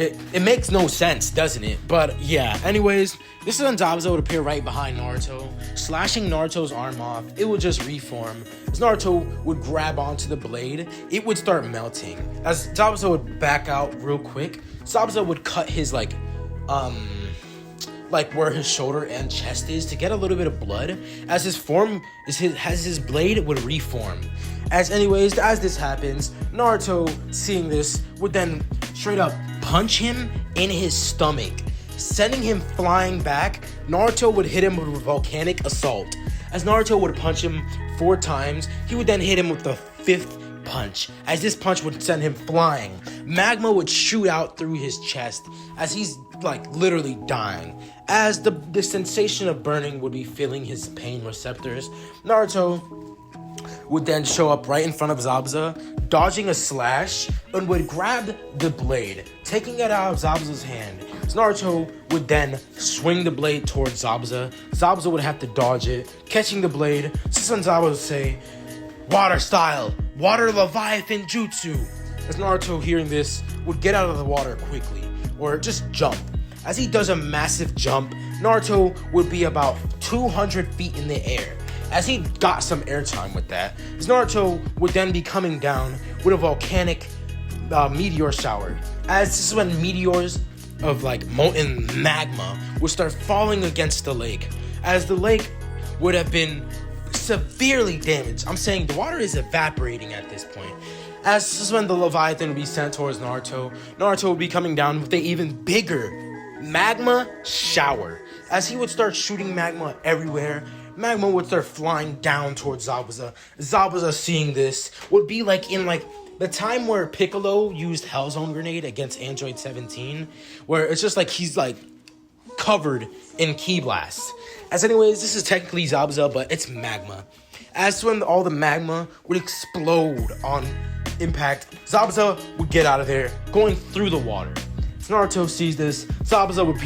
It makes no sense, doesn't it? But yeah, anyways, this is when Zabuza would appear right behind Naruto, slashing Naruto's arm off. It would just reform. As Naruto would grab onto the blade, it would start melting. As Zabuza would back out real quick, Zabuza would cut his where his shoulder and chest is to get a little bit of blood, as his blade would reform. As this happens, Naruto, seeing this, would then straight up punch him in his stomach, sending him flying back. Naruto would hit him with a volcanic assault. As Naruto would punch him 4 times, he would then hit him with the 5th punch, as this punch would send him flying. Magma would shoot out through his chest as he's literally dying. As the sensation of burning would be filling his pain receptors, Naruto would then show up right in front of Zabuza, dodging a slash, and would grab the blade, taking it out of Zabuza's hand. Naruto would then swing the blade towards Zabuza. Zabuza would have to dodge it, catching the blade. Zabuza would say, water style, water Leviathan Jutsu. As Naruto, hearing this, would get out of the water quickly, or just jump. As he does a massive jump, Naruto would be about 200 feet in the air. As he got some airtime with that, Naruto would then be coming down with a volcanic meteor shower. As this is when meteors of molten magma would start falling against the lake. As the lake would have been severely damaged. I'm saying the water is evaporating at this point. As this is when the Leviathan would be sent towards Naruto. Naruto would be coming down with an even bigger magma shower. As he would start shooting magma everywhere, magma would start flying down towards Zabuza. Zabuza, seeing this, would be in the time where Piccolo used Hellzone Grenade against Android 17, where it's just like he's like covered in Ki Blast. As anyways, this is technically Zabuza, but it's magma. As when all the magma would explode on impact, Zabuza would get out of there, going through the water. As Naruto sees this, Zabuza would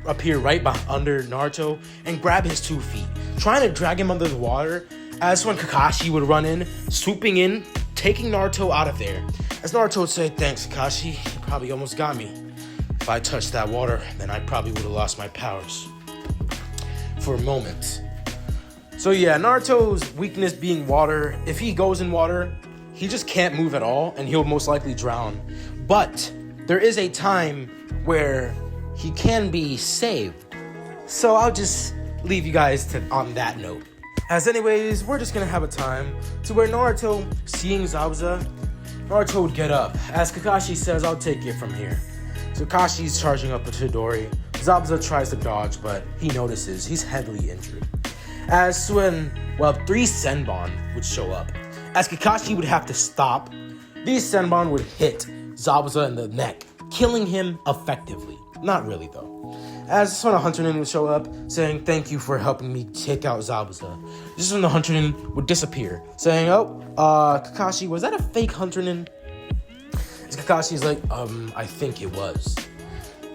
appear right under Naruto and grab his 2 feet, trying to drag him under the water. As when Kakashi would run in, swooping in, taking Naruto out of there. As Naruto would say, "Thanks, Kakashi, you probably almost got me. If I touched that water, then I probably would have lost my powers." For a moment. So yeah, Naruto's weakness being water. If he goes in water, he just can't move at all, and he'll most likely drown. But there is a time where he can be saved. So I'll just leave you guys on that note. As anyways, we're just gonna have a time to where Naruto, seeing Zabuza, Naruto would get up. As Kakashi says, "I'll take it from here." So Kakashi's charging up to Chidori. Zabuza tries to dodge, but he notices he's heavily injured. As when, 3 Senbon would show up. As Kakashi would have to stop, these Senbon would hit Zabuza in the neck, killing him effectively. Not really, though. As when a Hunternin would show up, saying, "Thank you for helping me take out Zabuza." This is when the Hunternin would disappear, saying, Kakashi, was that a fake Hunternin?" As Kakashi's like, I think it was.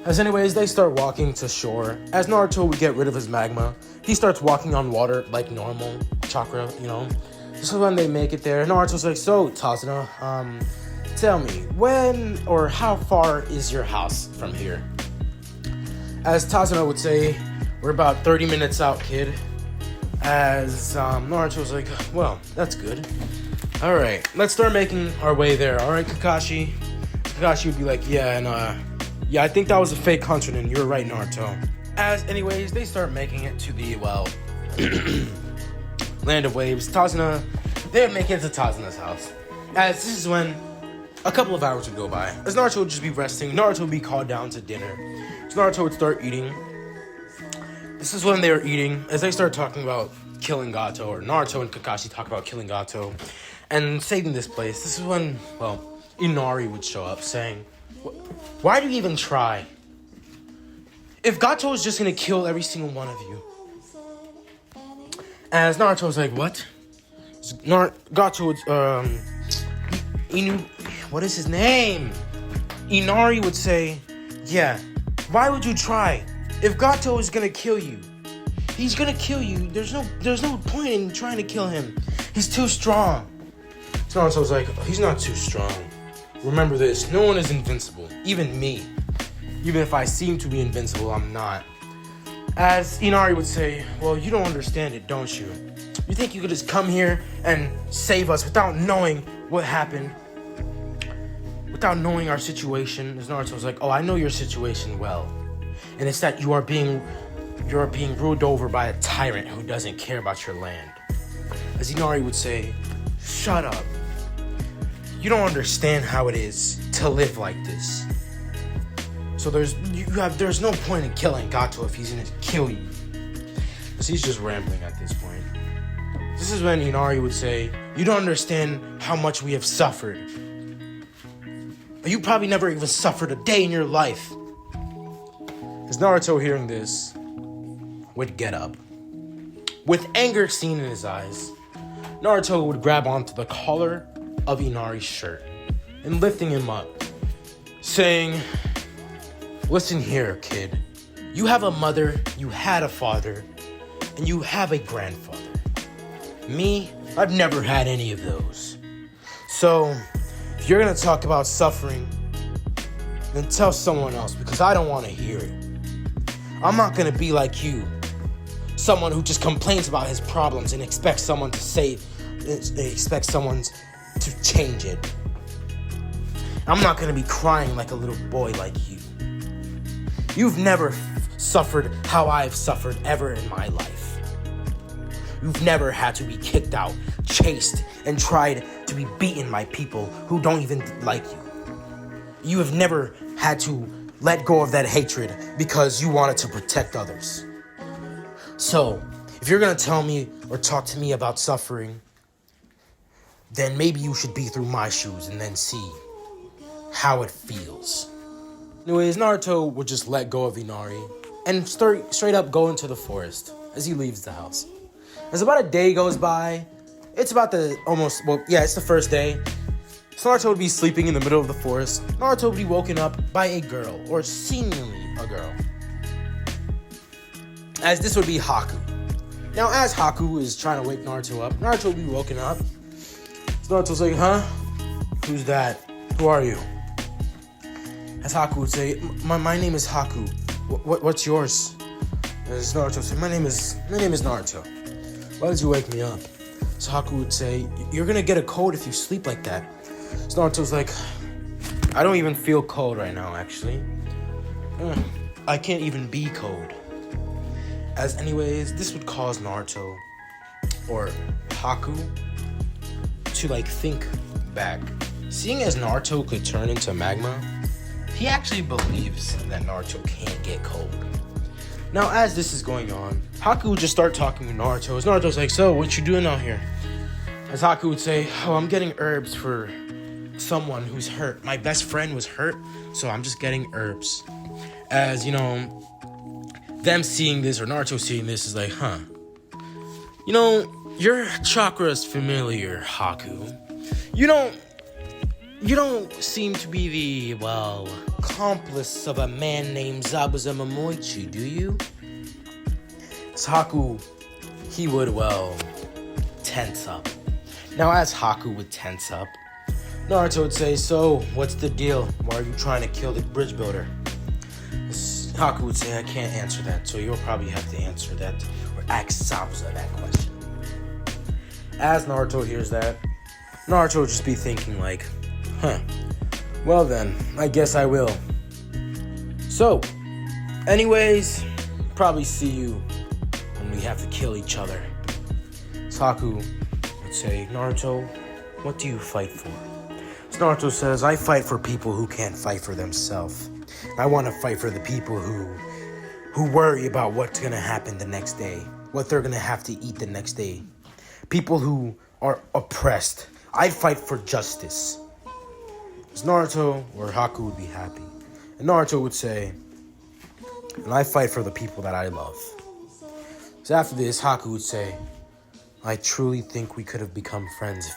As anyways, they start walking to shore. As Naruto would get rid of his magma, he starts walking on water like normal chakra, This is when they make it there. Naruto's like, "So, Tazuna, tell me, when or how far is your house from here?" As Tazuna would say, "We're about 30 minutes out, kid." As Naruto's like, "Well, that's good. All right, let's start making our way there. All right, Kakashi." Kakashi would be like, "Yeah, I think that was a fake Hunternin. You're right, Naruto." As anyways, they start making it to the, Land of Waves. They would make it to Tazuna's house. As this is when a couple of hours would go by. As Naruto would just be resting, Naruto would be called down to dinner. So Naruto would start eating. This is when they were eating, as they start talking about killing Gato, or Naruto and Kakashi talk about killing Gato and saving this place. This is when, Inari would show up saying, "Why do you even try? If Gato is just gonna kill every single one of you." As Naruto was like, "What?" Gato would, what is his name? Inari would say, "Yeah, why would you try? If Gato is gonna kill you, he's gonna kill you. There's no point in trying to kill him. He's too strong." So Naruto was like, "He's not too strong. Remember this, no one is invincible, even me. Even if I seem to be invincible, I'm not." As Inari would say, "Well, you don't understand it, don't you? You think you could just come here and save us without knowing what happened? Without knowing our situation?" As Naruto was like, "Oh, I know your situation well. And it's that you're being ruled over by a tyrant who doesn't care about your land." As Inari would say, "Shut up. You don't understand how it is to live like this. So there's no point in killing Gato if he's gonna kill you." Because he's just rambling at this point. This is when Inari would say, "You don't understand how much we have suffered. You probably never even suffered a day in your life." As Naruto, hearing this, would get up. With anger seen in his eyes, Naruto would grab onto the collar of Inari's shirt and lifting him up, saying, "Listen here, kid. You have a mother, you had a father, and you have a grandfather. Me, I've never had any of those. So, if you're gonna talk about suffering, then tell someone else, because I don't want to hear it. I'm not gonna be like you, someone who just complains about his problems and expects someone to change it. I'm not gonna be crying like a little boy like you. You've never suffered how I've suffered ever in my life. You've never had to be kicked out, chased, and tried to be beaten by people who don't even like you. You have never had to let go of that hatred because you wanted to protect others. So, if you're gonna tell me or talk to me about suffering, then maybe you should be through my shoes and then see how it feels. Anyways, Naruto would just let go of Inari and straight up go into the forest as he leaves the house. As about a day goes by, it's the first day. So Naruto would be sleeping in the middle of the forest. Naruto would be woken up by a girl, or seemingly a girl. As this would be Haku. Now, as Haku is trying to wake Naruto up, Naruto would be woken up. So Naruto's like, huh? Who's that? Who are you? As Haku would say, my name is Haku. What's yours? As Naruto would say, my name is Naruto. Why did you wake me up? So Haku would say, you're gonna get a cold if you sleep like that. So Naruto's like, I don't even feel cold right now, actually. I can't even be cold. As anyways, this would cause Naruto, or Haku, to think back. Seeing as Naruto could turn into magma, he actually believes that Naruto can't get cold. Now, as this is going on, Haku would just start talking to Naruto. As Naruto's like, so, what you doing out here? As Haku would say, oh, I'm getting herbs for someone who's hurt. My best friend was hurt, so I'm just getting herbs. As, them seeing this, or Naruto seeing this, is like, huh. Your chakra is familiar, Haku. You don't seem to be the, accomplice of a man named Zabuza Momoichi, do you? So Haku, he would, tense up. Now, as Haku would tense up, Naruto would say, so, what's the deal? Why are you trying to kill the bridge builder? Haku would say, I can't answer that, so you'll probably have to answer that, or ask Zabuza that question. As Naruto hears that, Naruto would just be thinking well then, I guess I will. So, anyways, probably see you when we have to kill each other. Haku would say, Naruto, what do you fight for? So Naruto says, I fight for people who can't fight for themselves. I want to fight for the people who worry about what's going to happen the next day, what they're going to have to eat the next day. People who are oppressed. I fight for justice. As Naruto or Haku would be happy. And Naruto would say, and I fight for the people that I love. So after this, Haku would say, I truly think we could have become friends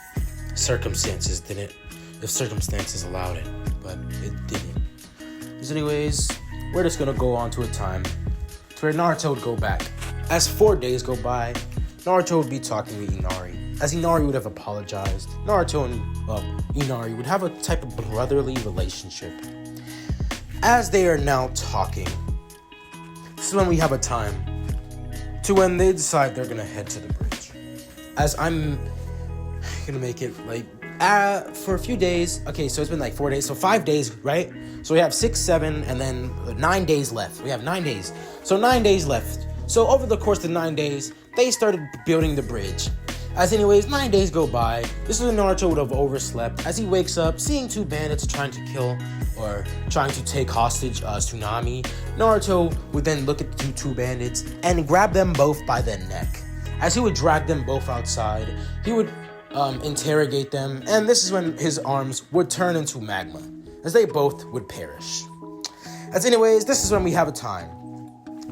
if circumstances allowed it, but it didn't. So anyways, we're just gonna go on to a time to where Naruto would go back. As 4 days go by, Naruto would be talking with Inari. As Inari would have apologized, Naruto and Inari would have a type of brotherly relationship. As they are now talking, this is when we have a time to when they decide they're gonna head to the bridge. As I'm gonna make it for a few days. Okay, so it's been 4 days, so 5 days, right? So we have 6, 7, and then 9 days left. We have 9 days. So 9 days left. So over the course of 9 days, they started building the bridge. As anyways, 9 days go by. This is when Naruto would have overslept. As he wakes up, seeing 2 bandits trying to kill or trying to take hostage Tsunami, Naruto would then look at the two bandits and grab them both by the neck. As he would drag them both outside, he would interrogate them, and this is when his arms would turn into magma, as they both would perish. As anyways, this is when we have a time.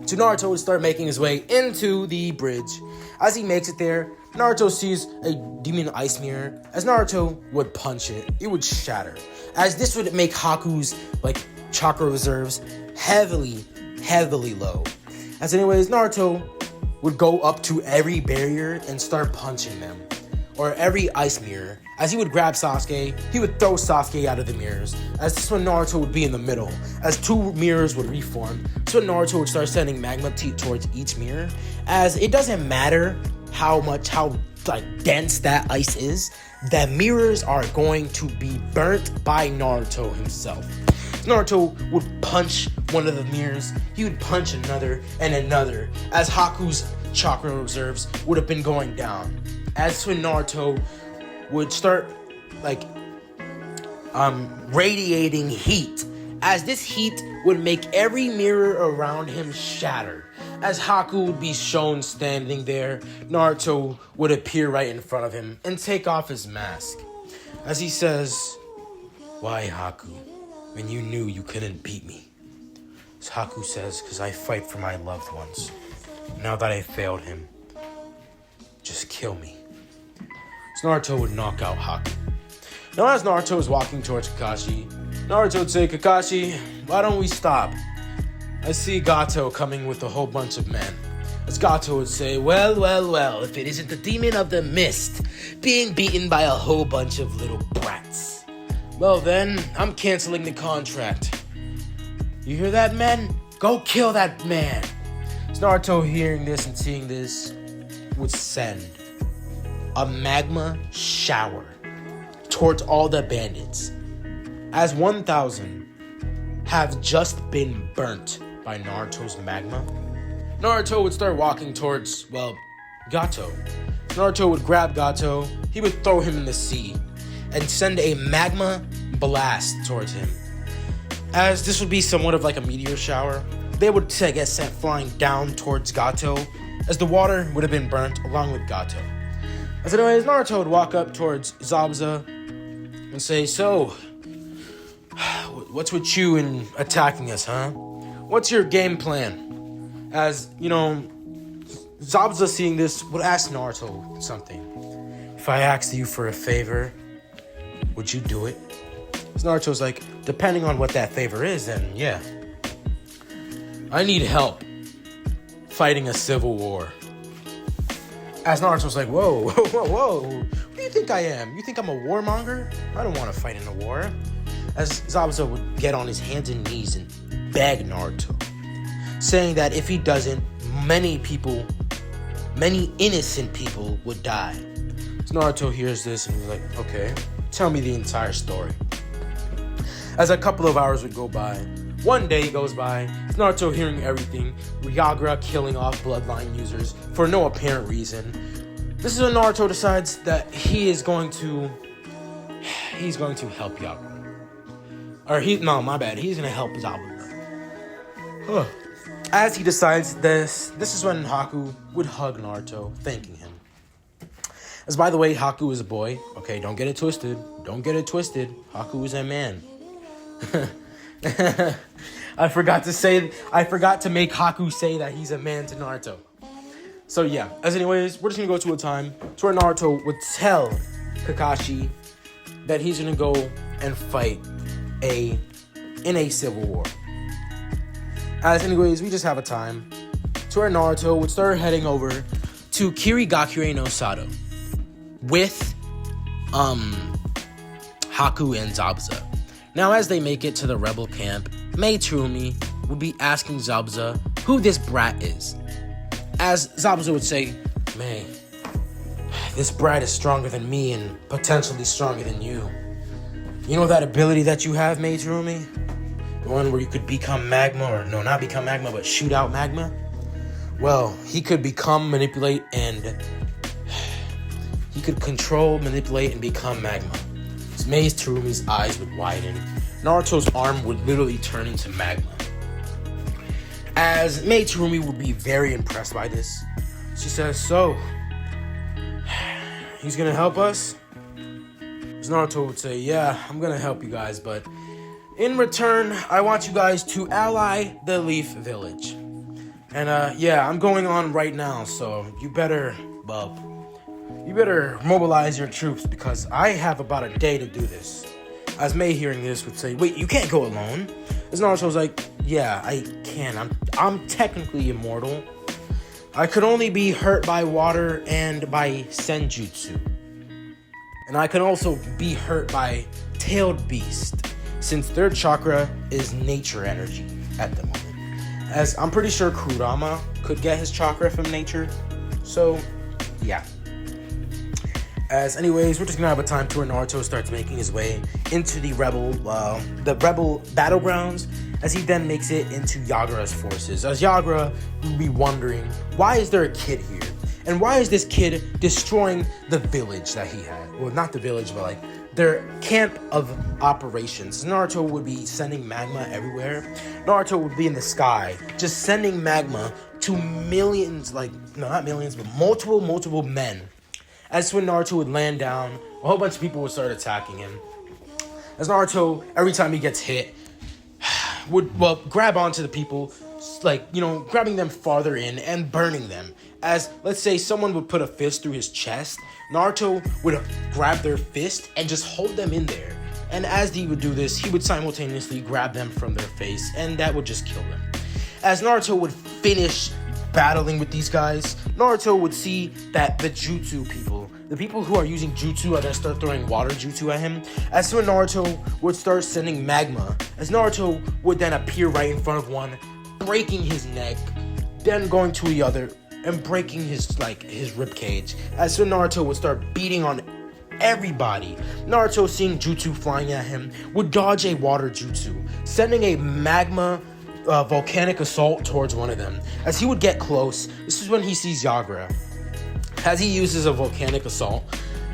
So Naruto would start making his way into the bridge. As he makes it there, Naruto sees a demon ice mirror. As Naruto would punch it, it would shatter. As this would make Haku's chakra reserves heavily low. As anyways, Naruto would go up to every barrier and start punching them, or every ice mirror. As he would grab Sasuke, he would throw Sasuke out of the mirrors. As this one, Naruto would be in the middle. As 2 mirrors would reform, so Naruto would start sending magma towards each mirror. As it doesn't matter how dense that ice is, the mirrors are going to be burnt by Naruto himself. Naruto would punch one of the mirrors, he would punch another and another, as Haku's chakra reserves would have been going down. As when Naruto would start radiating heat, as this heat would make every mirror around him shatter. As Haku would be shown standing there, Naruto would appear right in front of him and take off his mask. As he says, "Why, Haku, when you knew you couldn't beat me?" As Haku says, "Because I fight for my loved ones. Now that I failed him, just kill me." So Naruto would knock out Haku. Now as Naruto is walking towards Kakashi, Naruto would say, "Kakashi, why don't we stop? I see Gato coming with a whole bunch of men." As Gato would say, well, if it isn't the demon of the mist being beaten by a whole bunch of little brats. Well then, I'm canceling the contract. You hear that, men? Go kill that man." As Naruto hearing this and seeing this would send a magma shower towards all the bandits. As 1,000 have just been burnt by Naruto's magma, Naruto would start walking towards, Gato. Naruto would grab Gato, he would throw him in the sea, and send a magma blast towards him. As this would be somewhat of like a meteor shower, they would get sent flying down towards Gato, as the water would have been burnt along with Gato. As anyways, Naruto would walk up towards Zabuza and say, "So, what's with you in attacking us, huh? What's your game plan?" As, Zabuza seeing this would ask Naruto something. "If I asked you for a favor, would you do it?" As Naruto's like, "Depending on what that favor is, then yeah. I need help fighting a civil war." As Naruto's like, whoa, who do you think I am? You think I'm a warmonger? I don't want to fight in a war. As Zabuza would get on his hands and knees and beg Naruto, saying that if he doesn't, many innocent people would die. So Naruto hears this and he's like, "Okay, tell me the entire story." As a couple of hours would go by, one day goes by, Naruto hearing everything, Ryagura killing off bloodline users for no apparent reason. This is when Naruto decides that he's going to help Ryagura. He's gonna help Zabuza. As he decides this is when Haku would hug Naruto, thanking him. As by the way, Haku is a boy. Okay, don't get it twisted. Haku is a man. I forgot to make Haku say that he's a man to Naruto. So yeah, as anyways, we're just gonna go to a time to where Naruto would tell Kakashi that he's gonna go and fight in a civil war. As anyways, we just have a time to where Naruto would start heading over to Kirigakure no Sato with Haku and Zabuza. Now, as they make it to the rebel camp, Mei Turumi would be asking Zabuza who this brat is. As Zabuza would say, "Mei, this brat is stronger than me and potentially stronger than you. You know that ability that you have, Mei Turumi? The one where you could become magma, or no, not become magma, but shoot out magma? Well, he could become, manipulate, and he could control, manipulate, and become magma." Mei Terumi's eyes would widen. Naruto's arm would literally turn into magma. As Mei Terumi would be very impressed by this, she says, "So, he's gonna help us?" As Naruto would say, "Yeah, I'm gonna help you guys, but in return, I want you guys to ally the Leaf Village. And I'm going on right now, so you better mobilize your troops because I have about a day to do this." As Mei hearing this would say, "Wait, you can't go alone?" As Naruto was like, "Yeah, I can. I'm technically immortal. I could only be hurt by water and by senjutsu. And I can also be hurt by tailed beast, since their chakra is nature energy at the moment. As I'm pretty sure Kurama could get his chakra from nature. So, yeah." As anyways, we're just gonna have a time to where Naruto starts making his way into the rebel battlegrounds, as he then makes it into Yagura's forces. As Yagura would be wondering, why is there a kid here? And why is this kid destroying the village that he had? Well, not the village, but like their camp of operations. Naruto would be sending magma everywhere. Naruto would be in the sky, just sending magma to millions, like, no, not millions, but multiple men. As when Naruto would land down, a whole bunch of people would start attacking him. As Naruto, every time he gets hit, would, well, grab onto the people, like, you know, grabbing them farther in and burning them. As, let's say, someone would put a fist through his chest, Naruto would grab their fist and just hold them in there. And as he would do this, he would simultaneously grab them from their face, and that would just kill them. As Naruto would finish battling with these guys, Naruto would see that the jutsu people, the people who are using jutsu, are going to start throwing water jutsu at him. As soon as Naruto would start sending magma, as Naruto would then appear right in front of one, breaking his neck, then going to the other, and breaking his rib cage. As soon as Naruto would start beating on everybody, Naruto, seeing jutsu flying at him, would dodge a water jutsu, sending a magma volcanic assault towards one of them. As he would get close, this is when he sees Yagura. As he uses a volcanic assault,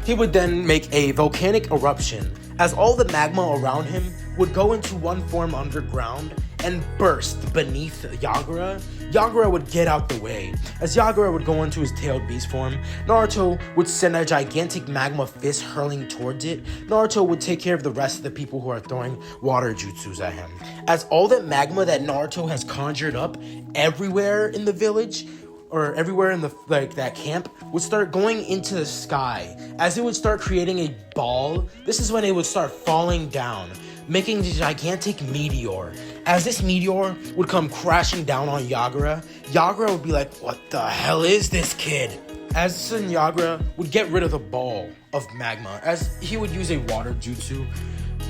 he would then make a volcanic eruption, as all the magma around him would go into one form underground and burst beneath Yagura. Yagura would get out the way. As Yagura would go into his tailed beast form, Naruto would send a gigantic magma fist hurling towards it. Naruto would take care of the rest of the people who are throwing water jutsus at him. As all that magma that Naruto has conjured up everywhere in the village, or everywhere in the that camp, would start going into the sky. As it would start creating a ball, this is when it would start falling down, making a gigantic meteor. As this meteor would come crashing down on Yagura, Yagura would be like, what the hell is this kid? As soon Yagura would get rid of the ball of magma, as he would use a water jutsu,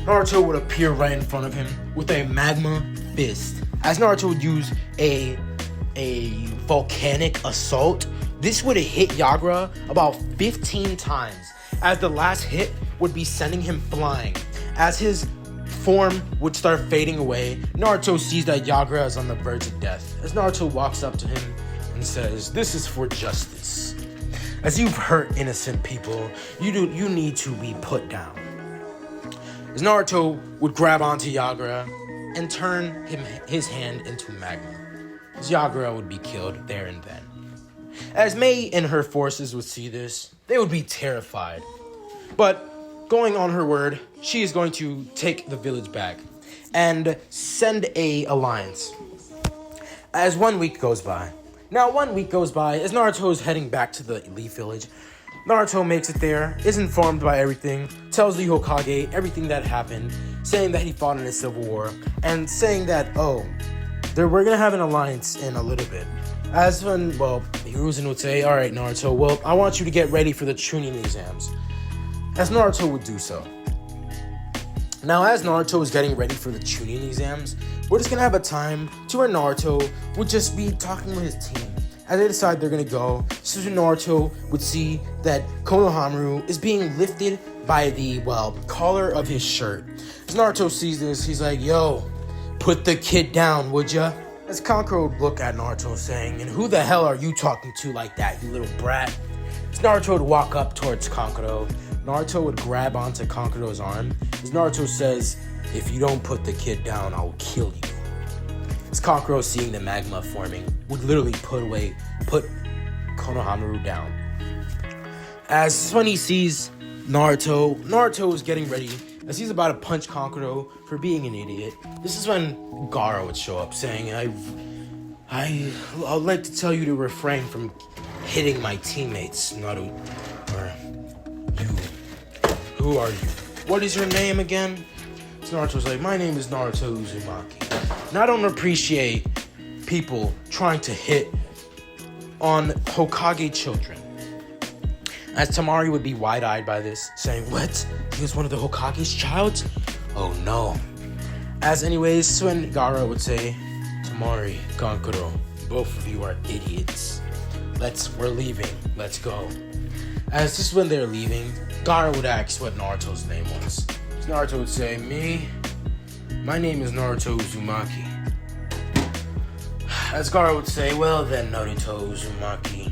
Naruto would appear right in front of him with a magma fist. As Naruto would use a volcanic assault, this would hit Yagura about 15 times, as the last hit would be sending him flying. As his form would start fading away, Naruto sees that Yagura is on the verge of death. As Naruto walks up to him and says, "This is for justice. As you've hurt innocent people, you need to be put down." As Naruto would grab onto Yagura and turn his hand into magma, as Yagura would be killed there and then. As Mei and her forces would see this, they would be terrified. But going on her word, she is going to take the village back and send a alliance. As 1 week goes by. Now 1 week goes by as Naruto is heading back to the Elite Village. Naruto makes it there, is informed by everything, tells the Hokage everything that happened, saying that he fought in a civil war, and saying that, we're gonna have an alliance in a little bit. As when, Hiruzen would say, "Alright, Naruto, well, I want you to get ready for the Chunin exams." As Naruto would do so. Now, as Naruto is getting ready for the Chunin exams, we're just gonna have a time to where Naruto would just be talking with his team. As they decide they're gonna go, Suzu Naruto would see that Konohamaru is being lifted by the, collar of his shirt. As Naruto sees this, he's like, "Yo, put the kid down, would ya?" As Kankuro would look at Naruto saying, "And who the hell are you talking to like that, you little brat?" As Naruto would walk up towards Kankuro, Naruto would grab onto Kankuro's arm. As Naruto says, "If you don't put the kid down, I'll kill you." As Kankuro, seeing the magma forming, would literally put Konohamaru down. As when he sees Naruto is getting ready, as he's about to punch Kankuro for being an idiot. This is when Gaara would show up saying, I'd like to tell you to refrain from hitting my teammates, Naruto. Or, who are you? What is your name again? So Naruto's like, "My name is Naruto Uzumaki. And I don't appreciate people trying to hit on Hokage children." As Tamari would be wide-eyed by this, saying, "What? He was one of the Hokage's child? Oh no." As anyways, when Gaara would say, "Tamari, Kankuro, both of you are idiots. We're leaving. Let's go." As this is when they're leaving, Gaara would ask what Naruto's name was. So Naruto would say, My name is Naruto Uzumaki." As Gaara would say, "Well then, Naruto Uzumaki,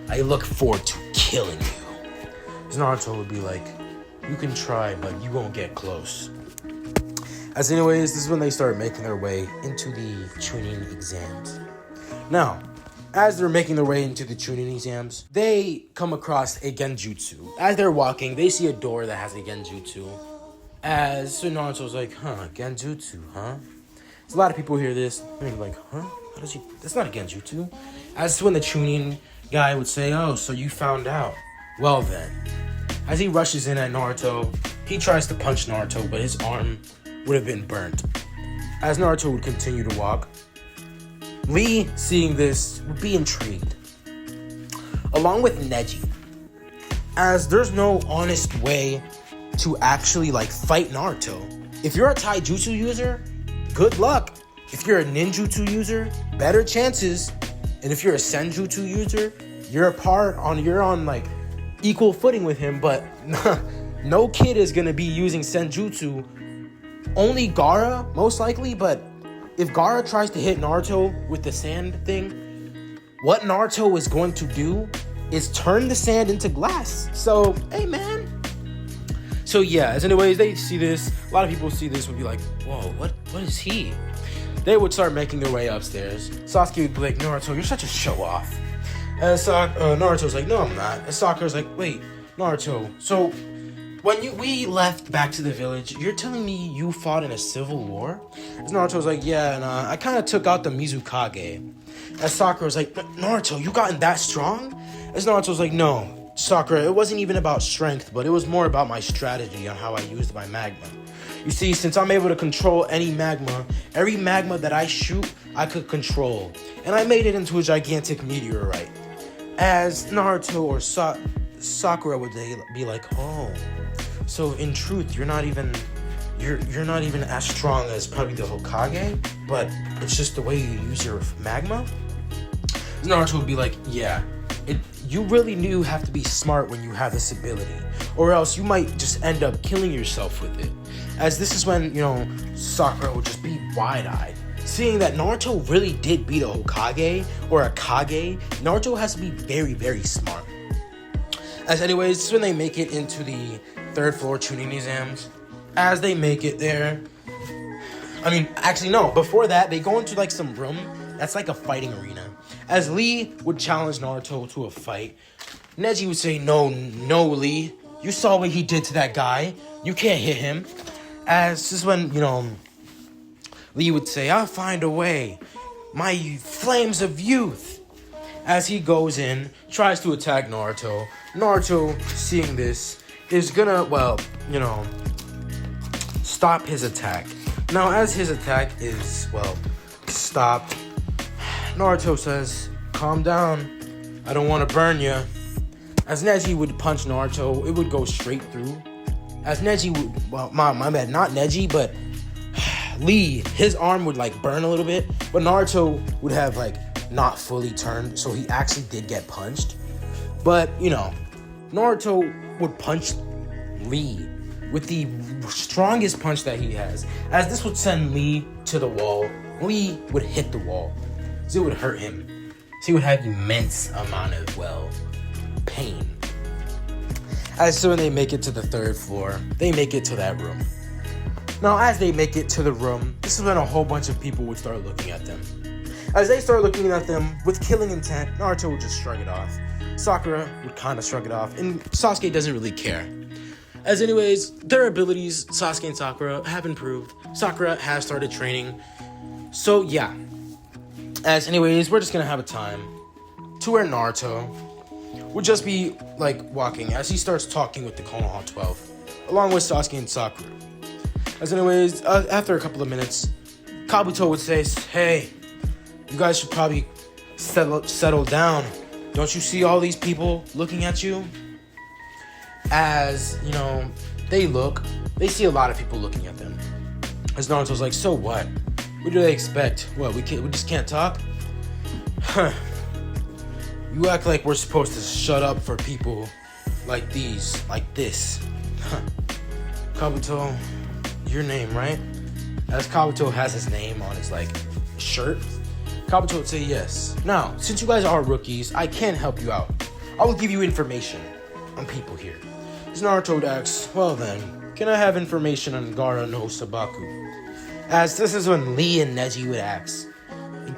I look forward to killing you." As Naruto would be like, "You can try, but you won't get close." As anyways, this is when they start making their way into the Chunin exams. Now, As they're making their way into the Chunin exams, they come across a genjutsu. As they're walking, they see a door that has a genjutsu. So Naruto's like, genjutsu, huh? So a lot of people hear this, and they're like, huh? How does he? That's not a genjutsu. As when the Chunin guy would say, oh, so you found out. Well then. As he rushes in at Naruto, he tries to punch Naruto, but his arm would have been burnt. As Naruto would continue to walk, Lee, seeing this, would be intrigued. Along with Neji. As there's no honest way to actually, fight Naruto. If you're a taijutsu user, good luck. If you're a ninjutsu user, better chances. And if you're a senjutsu user, you're on equal footing with him, but no kid is gonna be using senjutsu. Only Gaara, most likely, but if Gaara tries to hit Naruto with the sand thing, what Naruto is going to do is turn the sand into glass. So, hey man. So yeah, as anyways, they see this. A lot of people see this would be like, whoa, what is he? They would start making their way upstairs. Sasuke would be like, Naruto, you're such a show-off. Naruto's like, no, I'm not. And Sakura's like, wait, Naruto, so when we left back to the village, you're telling me you fought in a civil war? As Naruto's like, yeah, and I kind of took out the Mizukage. As Sakura's like, Naruto, you gotten that strong? As Naruto's like, no, Sakura, it wasn't even about strength, but it was more about my strategy on how I used my magma. You see, since I'm able to control any magma, every magma that I shoot, I could control. And I made it into a gigantic meteorite. As Naruto or Sakura would be like, oh, so in truth, you're not even as strong as probably the Hokage, but it's just the way you use your magma? Naruto would be like, yeah, you really do have to be smart when you have this ability, or else you might just end up killing yourself with it. As this is when, Sakura would just be wide-eyed. Seeing that Naruto really did beat a Hokage or a Kage, Naruto has to be very, very smart. As anyways, this is when they make it into the 3rd floor Chunin exams. As they make it there, before that, they go into some room that's like a fighting arena. As Lee would challenge Naruto to a fight, Neji would say, no, Lee, you saw what he did to that guy. You can't hit him. As this is when, Lee would say, I'll find a way. My flames of youth. As he goes in, tries to attack Naruto. Naruto, seeing this, is gonna, stop his attack. Now, as his attack is, stopped, Naruto says, calm down. I don't want to burn you. As Neji would punch Naruto, it would go straight through. As Neji would, my bad, not Neji, but Lee, his arm would burn a little bit, but Naruto would have not fully turned, so he actually did get punched. But Naruto would punch Lee with the strongest punch that he has. As this would send Lee to the wall, Lee would hit the wall, so it would hurt him. So he would have immense amount of pain. As soon as they make it to the 3rd floor, they make it to that room. Now, as they make it to the room, this is when a whole bunch of people would start looking at them. As they start looking at them with killing intent, Naruto would just shrug it off. Sakura would kind of shrug it off, and Sasuke doesn't really care. As anyways, their abilities, Sasuke and Sakura, have improved. Sakura has started training. So, yeah. As anyways, we're just gonna have a time to where Naruto would just be, walking as he starts talking with the Konoha 12, along with Sasuke and Sakura. As anyways, after a couple of minutes, Kabuto would say, hey, you guys should probably settle down. Don't you see all these people looking at you? As, they see a lot of people looking at them. As Naruto's like, so what? What do they expect? What, we just can't talk? Huh. You act like we're supposed to shut up for people like this. Huh. Kabuto, your name, right? As Kabuto has his name on his, shirt, Kabuto would say yes. Now, since you guys are rookies, I can help you out. I will give you information on people here. As Naruto would ask, well then, can I have information on Gaara no Sabaku? As this is when Lee and Neji would ask,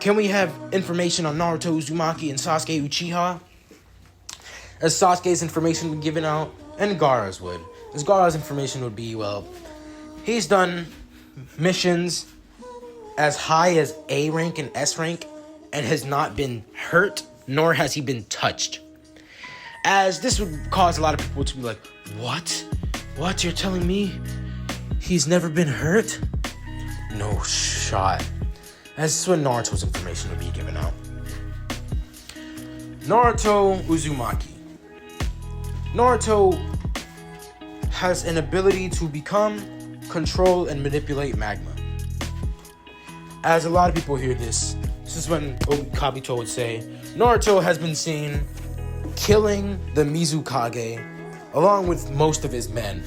can we have information on Naruto Uzumaki and Sasuke Uchiha? As Sasuke's information would be given out, and Gaara's would. As Gaara's information would be, well, he's done missions as high as A rank and S rank, and has not been hurt, nor has he been touched. As this would cause a lot of people to be like, what? What, you're telling me he's never been hurt? No shot. As this is when Naruto's information would be given out. Naruto Uzumaki. Naruto has an ability to become, control, and manipulate magma. As a lot of people hear this is when Kabuto would say, Naruto has been seen killing the Mizukage along with most of his men.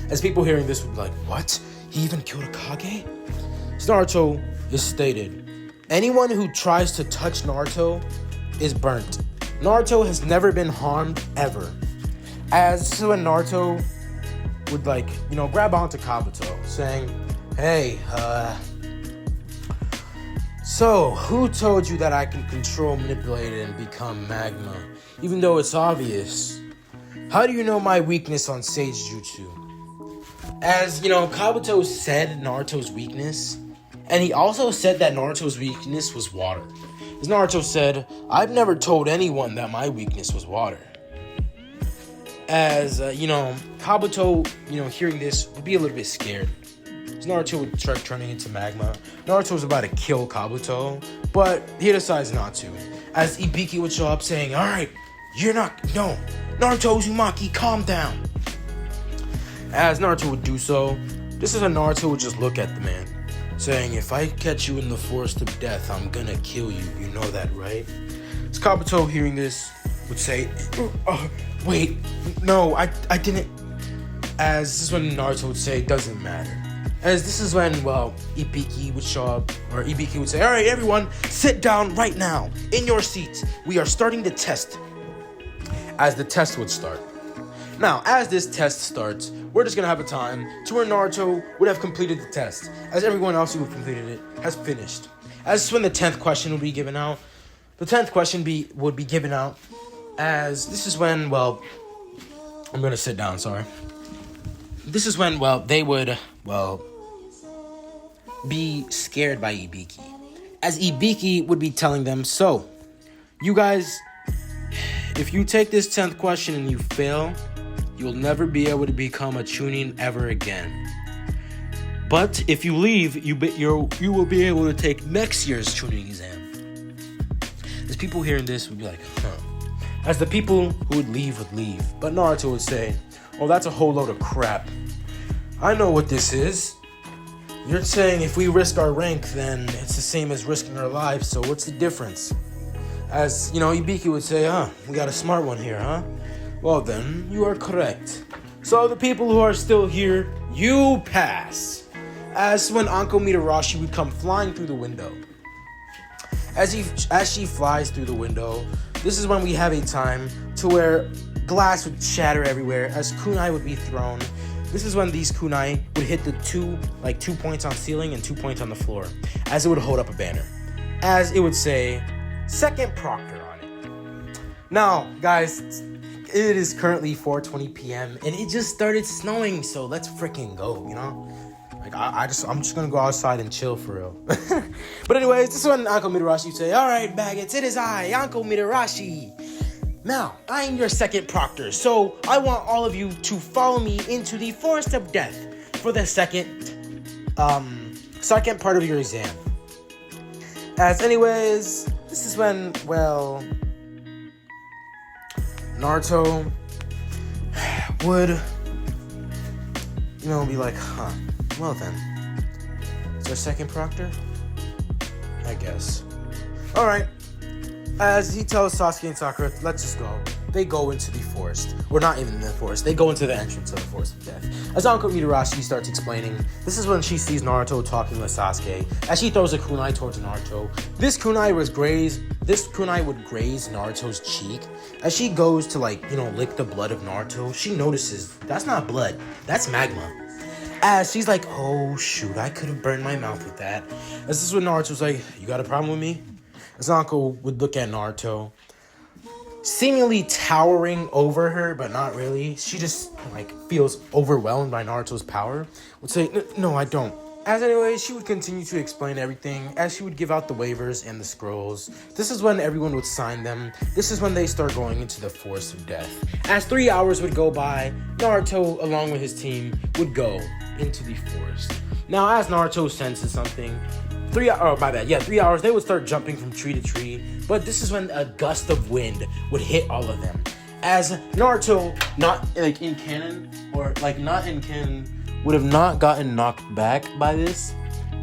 As people hearing this would be like, what? He even killed a Kage? Naruto is stated, anyone who tries to touch Naruto is burnt. Naruto has never been harmed ever. As when Naruto would grab onto Kabuto saying, hey, so who told you that I can control, manipulate it, and become magma? Even though it's obvious. How do you know my weakness on Sage Jutsu? As, Kabuto said Naruto's weakness, and he also said that Naruto's weakness was water. As Naruto said, I've never told anyone that my weakness was water. As, Kabuto, hearing this, would be a little bit scared. As Naruto would start turning into magma. Naruto was about to kill Kabuto, but he decides not to. As Ibiki would show up saying, alright, no, Naruto Uzumaki, calm down. As Naruto would do so, this is when Naruto would just look at the man, saying, if I catch you in the forest of death, I'm gonna kill you. You know that, right? As Kabuto, hearing this, would say, wait, no, I didn't. As this is when Naruto would say, doesn't matter. As this is when, Ibiki would show up, or Ibiki would say, alright, everyone, sit down right now, in your seats. We are starting the test. As the test would start. Now, as this test starts, we're just gonna have a time to where Naruto would have completed the test, as everyone else who completed it has finished. As this is when the 10th question would be given out. The 10th question would be given out, as this is when, I'm gonna sit down, sorry. This is when, they would, be scared by Ibiki. As Ibiki would be telling them, so, you guys, if you take this 10th question and you fail, you'll never be able to become a Chunin ever again. But if you leave, you will be able to take next year's Chunin exam. As people hearing this would be like, huh. As the people who would leave, but Naruto would say, oh, that's a whole load of crap. I know what this is. You're saying if we risk our rank, then it's the same as risking our lives, so what's the difference? As, Ibiki would say, we got a smart one here, huh? Well then, you are correct. So the people who are still here, you pass. As when Anko Mitarashi would come flying through the window. As she flies through the window, this is when we have a time to where glass would shatter everywhere as kunai would be thrown. This is when these kunai would hit the 2 points on ceiling and 2 points on the floor, as it would hold up a banner. As it would say, Second Proctor on it. Now, guys, it is currently 4:20 p.m. and it just started snowing, so let's freaking go, I'm just gonna go outside and chill for real. But anyways, this is when Anko Mitarashi would say, alright, maggots, it is I, Anko Mitarashi. Now, I am your second proctor, so I want all of you to follow me into the Forest of Death for the second part of your exam. As anyways, this is when, Naruto would, be like, well then, is there a second proctor? I guess. Alright. As he tells Sasuke and Sakura, let's just go. They go into the forest. Or not even in the forest. They go into the entrance of the Forest of Death. As Anko Mitarashi starts explaining, this is when she sees Naruto talking with Sasuke. As she throws a kunai towards Naruto. This kunai would graze Naruto's cheek. As she goes to lick the blood of Naruto, she notices that's not blood. That's magma. As she's like, oh shoot, I could have burned my mouth with that. As this is when Naruto was like, you got a problem with me? As Anko would look at Naruto, seemingly towering over her, but not really. She just like feels overwhelmed by Naruto's power. Would say, no, I don't. As anyways, she would continue to explain everything as she would give out the waivers and the scrolls. This is when everyone would sign them. This is when they start going into the forest of death. As 3 hours would go by, Naruto, along with his team, would go into the forest. Now, as Naruto senses something, 3 hours, they would start jumping from tree to tree. But this is when a gust of wind would hit all of them. As Naruto, not in canon, would have not gotten knocked back by this,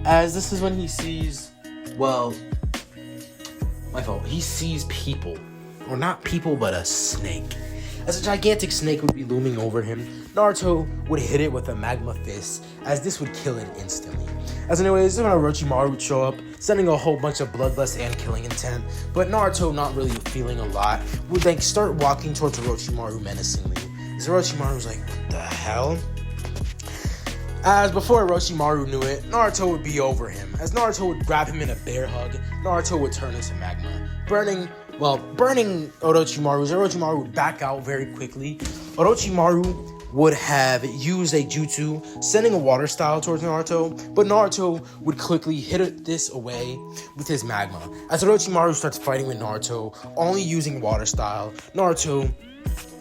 as this is when he sees, he sees people, or not people, but a snake. As a gigantic snake would be looming over him, Naruto would hit it with a magma fist, as this would kill it instantly. As anyways, this is when Orochimaru would show up, sending a whole bunch of bloodlust and killing intent, but Naruto, not really feeling a lot, would start walking towards Orochimaru menacingly. As Orochimaru was like, what the hell? As before Orochimaru knew it, Naruto would be over him. As Naruto would grab him in a bear hug, Naruto would turn into magma, burning Orochimaru. As Orochimaru would back out very quickly, Orochimaru would have used a jutsu, sending a water style towards Naruto, but Naruto would quickly hit this away with his magma. As Orochimaru starts fighting with Naruto, only using water style, Naruto,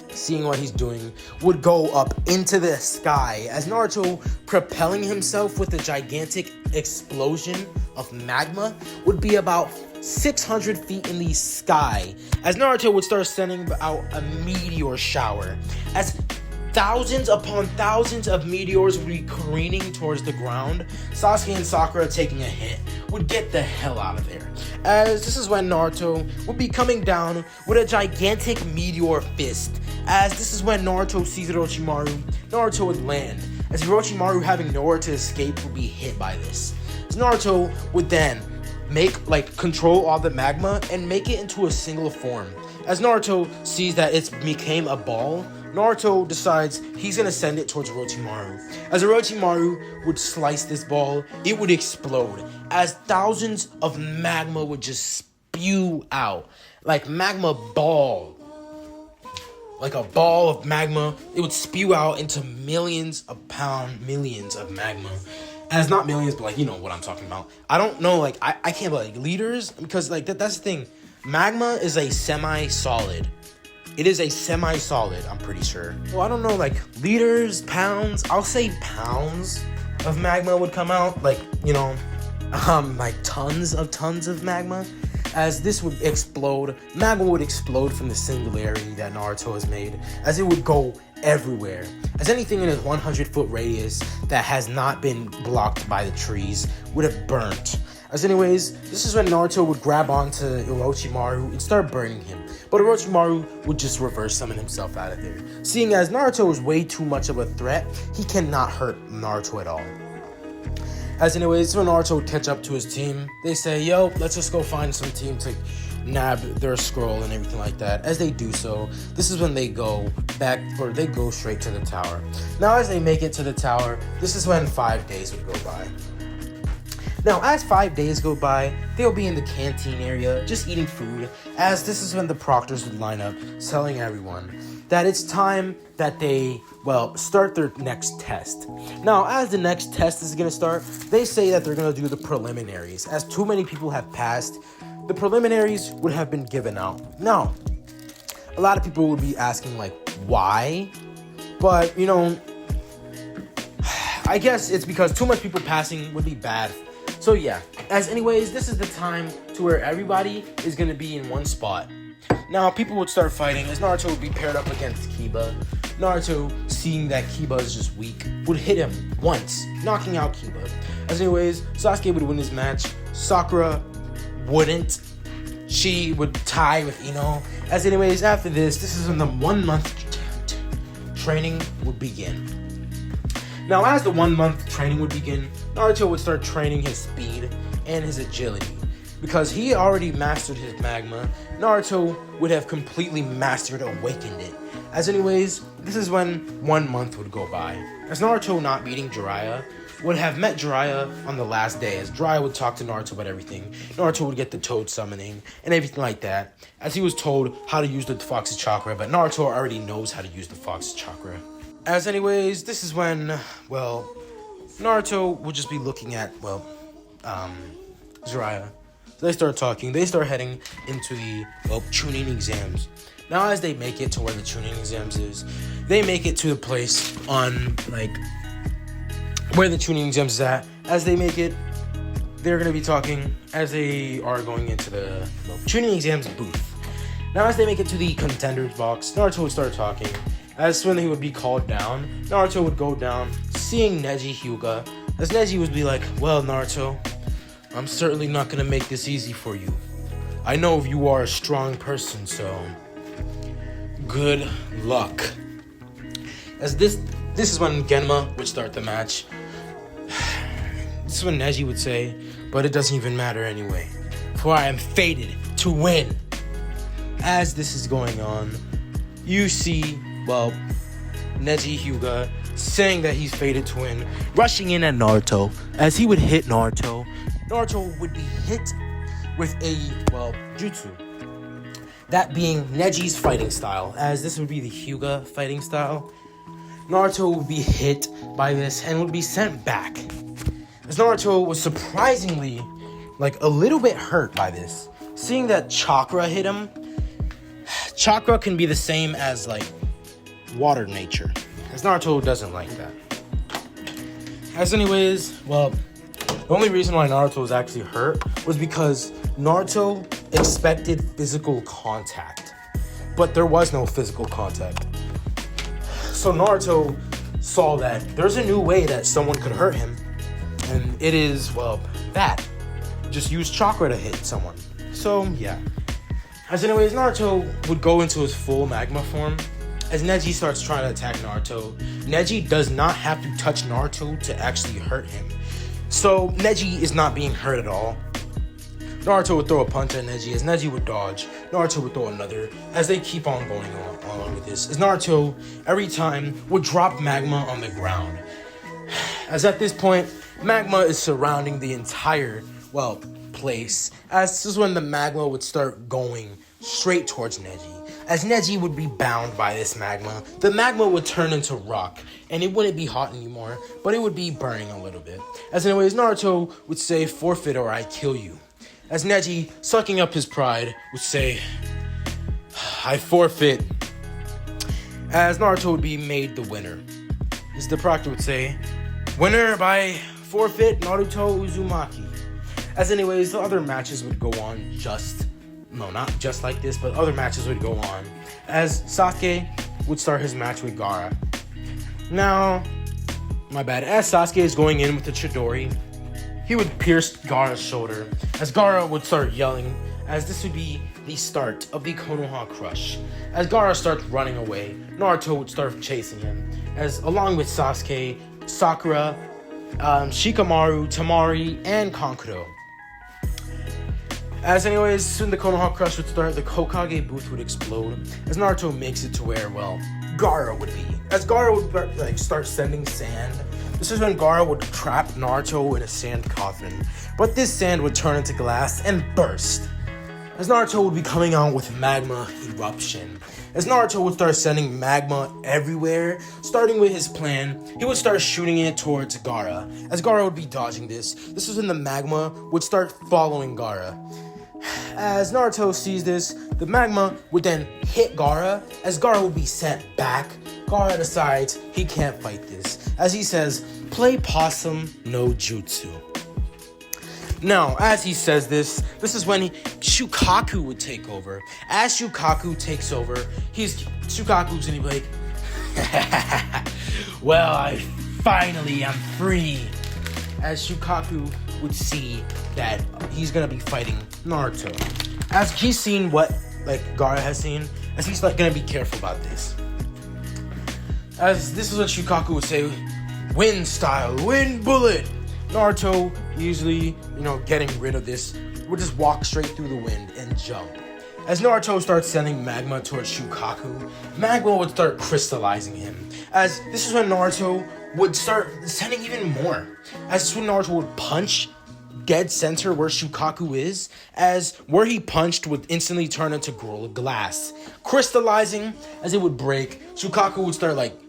seeing what he's doing, would go up into the sky as Naruto, propelling himself with a gigantic explosion of magma, would be about 600 feet in the sky as Naruto would start sending out a meteor shower as thousands upon thousands of meteors would be careening towards the ground. Sasuke and Sakura, taking a hit, would get the hell out of there. As this is when Naruto would be coming down with a gigantic meteor fist. As this is when Naruto sees Orochimaru, Naruto would land. As Orochimaru, having nowhere to escape, would be hit by this. As Naruto would then control all the magma and make it into a single form. As Naruto sees that it's became a ball, Naruto decides he's gonna send it towards Orochimaru. As Orochimaru would slice this ball, it would explode as thousands of magma would just spew out. Like magma ball. Like a ball of magma, it would spew out into millions of magma. As not millions, but you know what I'm talking about. I don't know, I can't liters, because that's the thing. Magma is a semi-solid. It is a semi-solid, I'm pretty sure. Well, I don't know, liters, pounds. I'll say pounds of magma would come out. Tons of magma. As this would explode, magma would explode from the singularity that Naruto has made. As it would go everywhere. As anything in a 100-foot radius that has not been blocked by the trees would have burnt. As anyways, this is when Naruto would grab onto Orochimaru and start burning him. But Orochimaru would just reverse summon himself out of there. Seeing as Naruto is way too much of a threat, he cannot hurt Naruto at all. As anyways, when Naruto would catch up to his team, they say, yo, let's just go find some team to nab their scroll and everything like that. As they do so, this is when they go straight to the tower. Now, as they make it to the tower, this is when 5 days would go by. Now, as 5 days go by, they'll be in the canteen area, just eating food, as this is when the proctors would line up, telling everyone that it's time that they, start their next test. Now, as the next test is going to start, they say that they're going to do the preliminaries. As too many people have passed, the preliminaries would have been given out. Now, a lot of people would be asking, why? But, I guess it's because too much people passing would be bad. So yeah, as anyways, this is the time to where everybody is going to be in one spot. Now, people would start fighting as Naruto would be paired up against Kiba. Naruto, seeing that Kiba is just weak, would hit him once, knocking out Kiba. As anyways, Sasuke would win his match. Sakura wouldn't. She would tie with Ino. As anyways, after this is when the 1 month training would begin. Now, as the 1 month training would begin, Naruto would start training his speed and his agility. because he already mastered his magma, Naruto would have completely mastered awakened it. As anyways, this is when 1 month would go by. As Naruto not meeting Jiraiya, would have met Jiraiya on the last day, as Jiraiya would talk to Naruto about everything. Naruto would get the toad summoning and everything like that, as he was told how to use the Fox's chakra, but Naruto already knows how to use the Fox's chakra. As anyways, this is when, well, Naruto would just be looking at, Jiraiya. So they start talking. They start heading into the, Chunin exams. Now, as they make it to where the Chunin exams is, they make it to the place on, where the Chunin exams is at. As they make it, they're going to be talking as they are going into the Chunin exams booth. Now, as they make it to the contenders box, Naruto would start talking. As when he would be called down, Naruto would go down, seeing Neji Hyuga. As Neji would be like, well, Naruto, I'm certainly not going to make this easy for you. I know you are a strong person, so good luck. As this is when Genma would start the match. This is when Neji would say, but it doesn't even matter anyway, for I am fated to win. As this is going on, you see, Neji Hyuga saying that he's fated to win, rushing in at Naruto. As he would hit Naruto, Naruto would be hit with a, jutsu. That being Neji's fighting style, as this would be the Hyuga fighting style. Naruto would be hit by this and would be sent back. As Naruto was surprisingly, a little bit hurt by this. Seeing that chakra hit him, chakra can be the same as, water nature. As Naruto doesn't like that. As anyways, the only reason why Naruto was actually hurt was because Naruto expected physical contact. But there was no physical contact. So Naruto saw that there's a new way that someone could hurt him. And it is, that. Just use chakra to hit someone. So, yeah. As anyways, Naruto would go into his full magma form. As Neji starts trying to attack Naruto, Neji does not have to touch Naruto to actually hurt him. So, Neji is not being hurt at all. Naruto would throw a punch at Neji, as Neji would dodge. Naruto would throw another, as they keep on going on with this. As Naruto, every time, would drop magma on the ground. As at this point, magma is surrounding the entire, place. As this is when the magma would start going straight towards Neji. As Neji would be bound by this magma, the magma would turn into rock, and it wouldn't be hot anymore, but it would be burning a little bit. As anyways, Naruto would say, forfeit or I kill you. As Neji, sucking up his pride, would say, I forfeit. As Naruto would be made the winner. As the proctor would say, winner by forfeit, Naruto Uzumaki. As anyways, the other matches would go on not just like this, but other matches would go on. As Sasuke would start his match with Gaara. Now, as Sasuke is going in with the Chidori, he would pierce Gaara's shoulder, as Gaara would start yelling, as this would be the start of the Konoha Crush. As Gaara starts running away, Naruto would start chasing him, as along with Sasuke, Sakura, Shikamaru, Tamari, and Kankuro. As anyways, soon the Konoha Crush would start, the Hokage booth would explode, as Naruto makes it to where, Gaara would be. As Gaara would start sending sand, this is when Gaara would trap Naruto in a sand coffin, but this sand would turn into glass and burst. As Naruto would be coming out with magma eruption. As Naruto would start sending magma everywhere, starting with his plan, he would start shooting it towards Gaara. As Gaara would be dodging this is when the magma would start following Gaara. As Naruto sees this, the magma would then hit Gaara, as Gaara would be sent back. Gaara decides he can't fight this, as he says, play possum no jutsu. Now, as he says this is when Shukaku would take over. As Shukaku takes over, Shukaku's gonna be like, well, I finally am free. As Shukaku would see that he's gonna be fighting Naruto. As he's seen what Gaara has seen, as he's gonna be careful about this. As this is what Shukaku would say, wind style, wind bullet. Naruto usually, getting rid of this would just walk straight through the wind and jump. As Naruto starts sending magma towards Shukaku, magma would start crystallizing him. As this is when Naruto would start sending even more. As this is when Naruto would punch dead center where Shukaku is, as where he punched would instantly turn into Gorilla Glass, crystallizing. As it would break, Shukaku would start like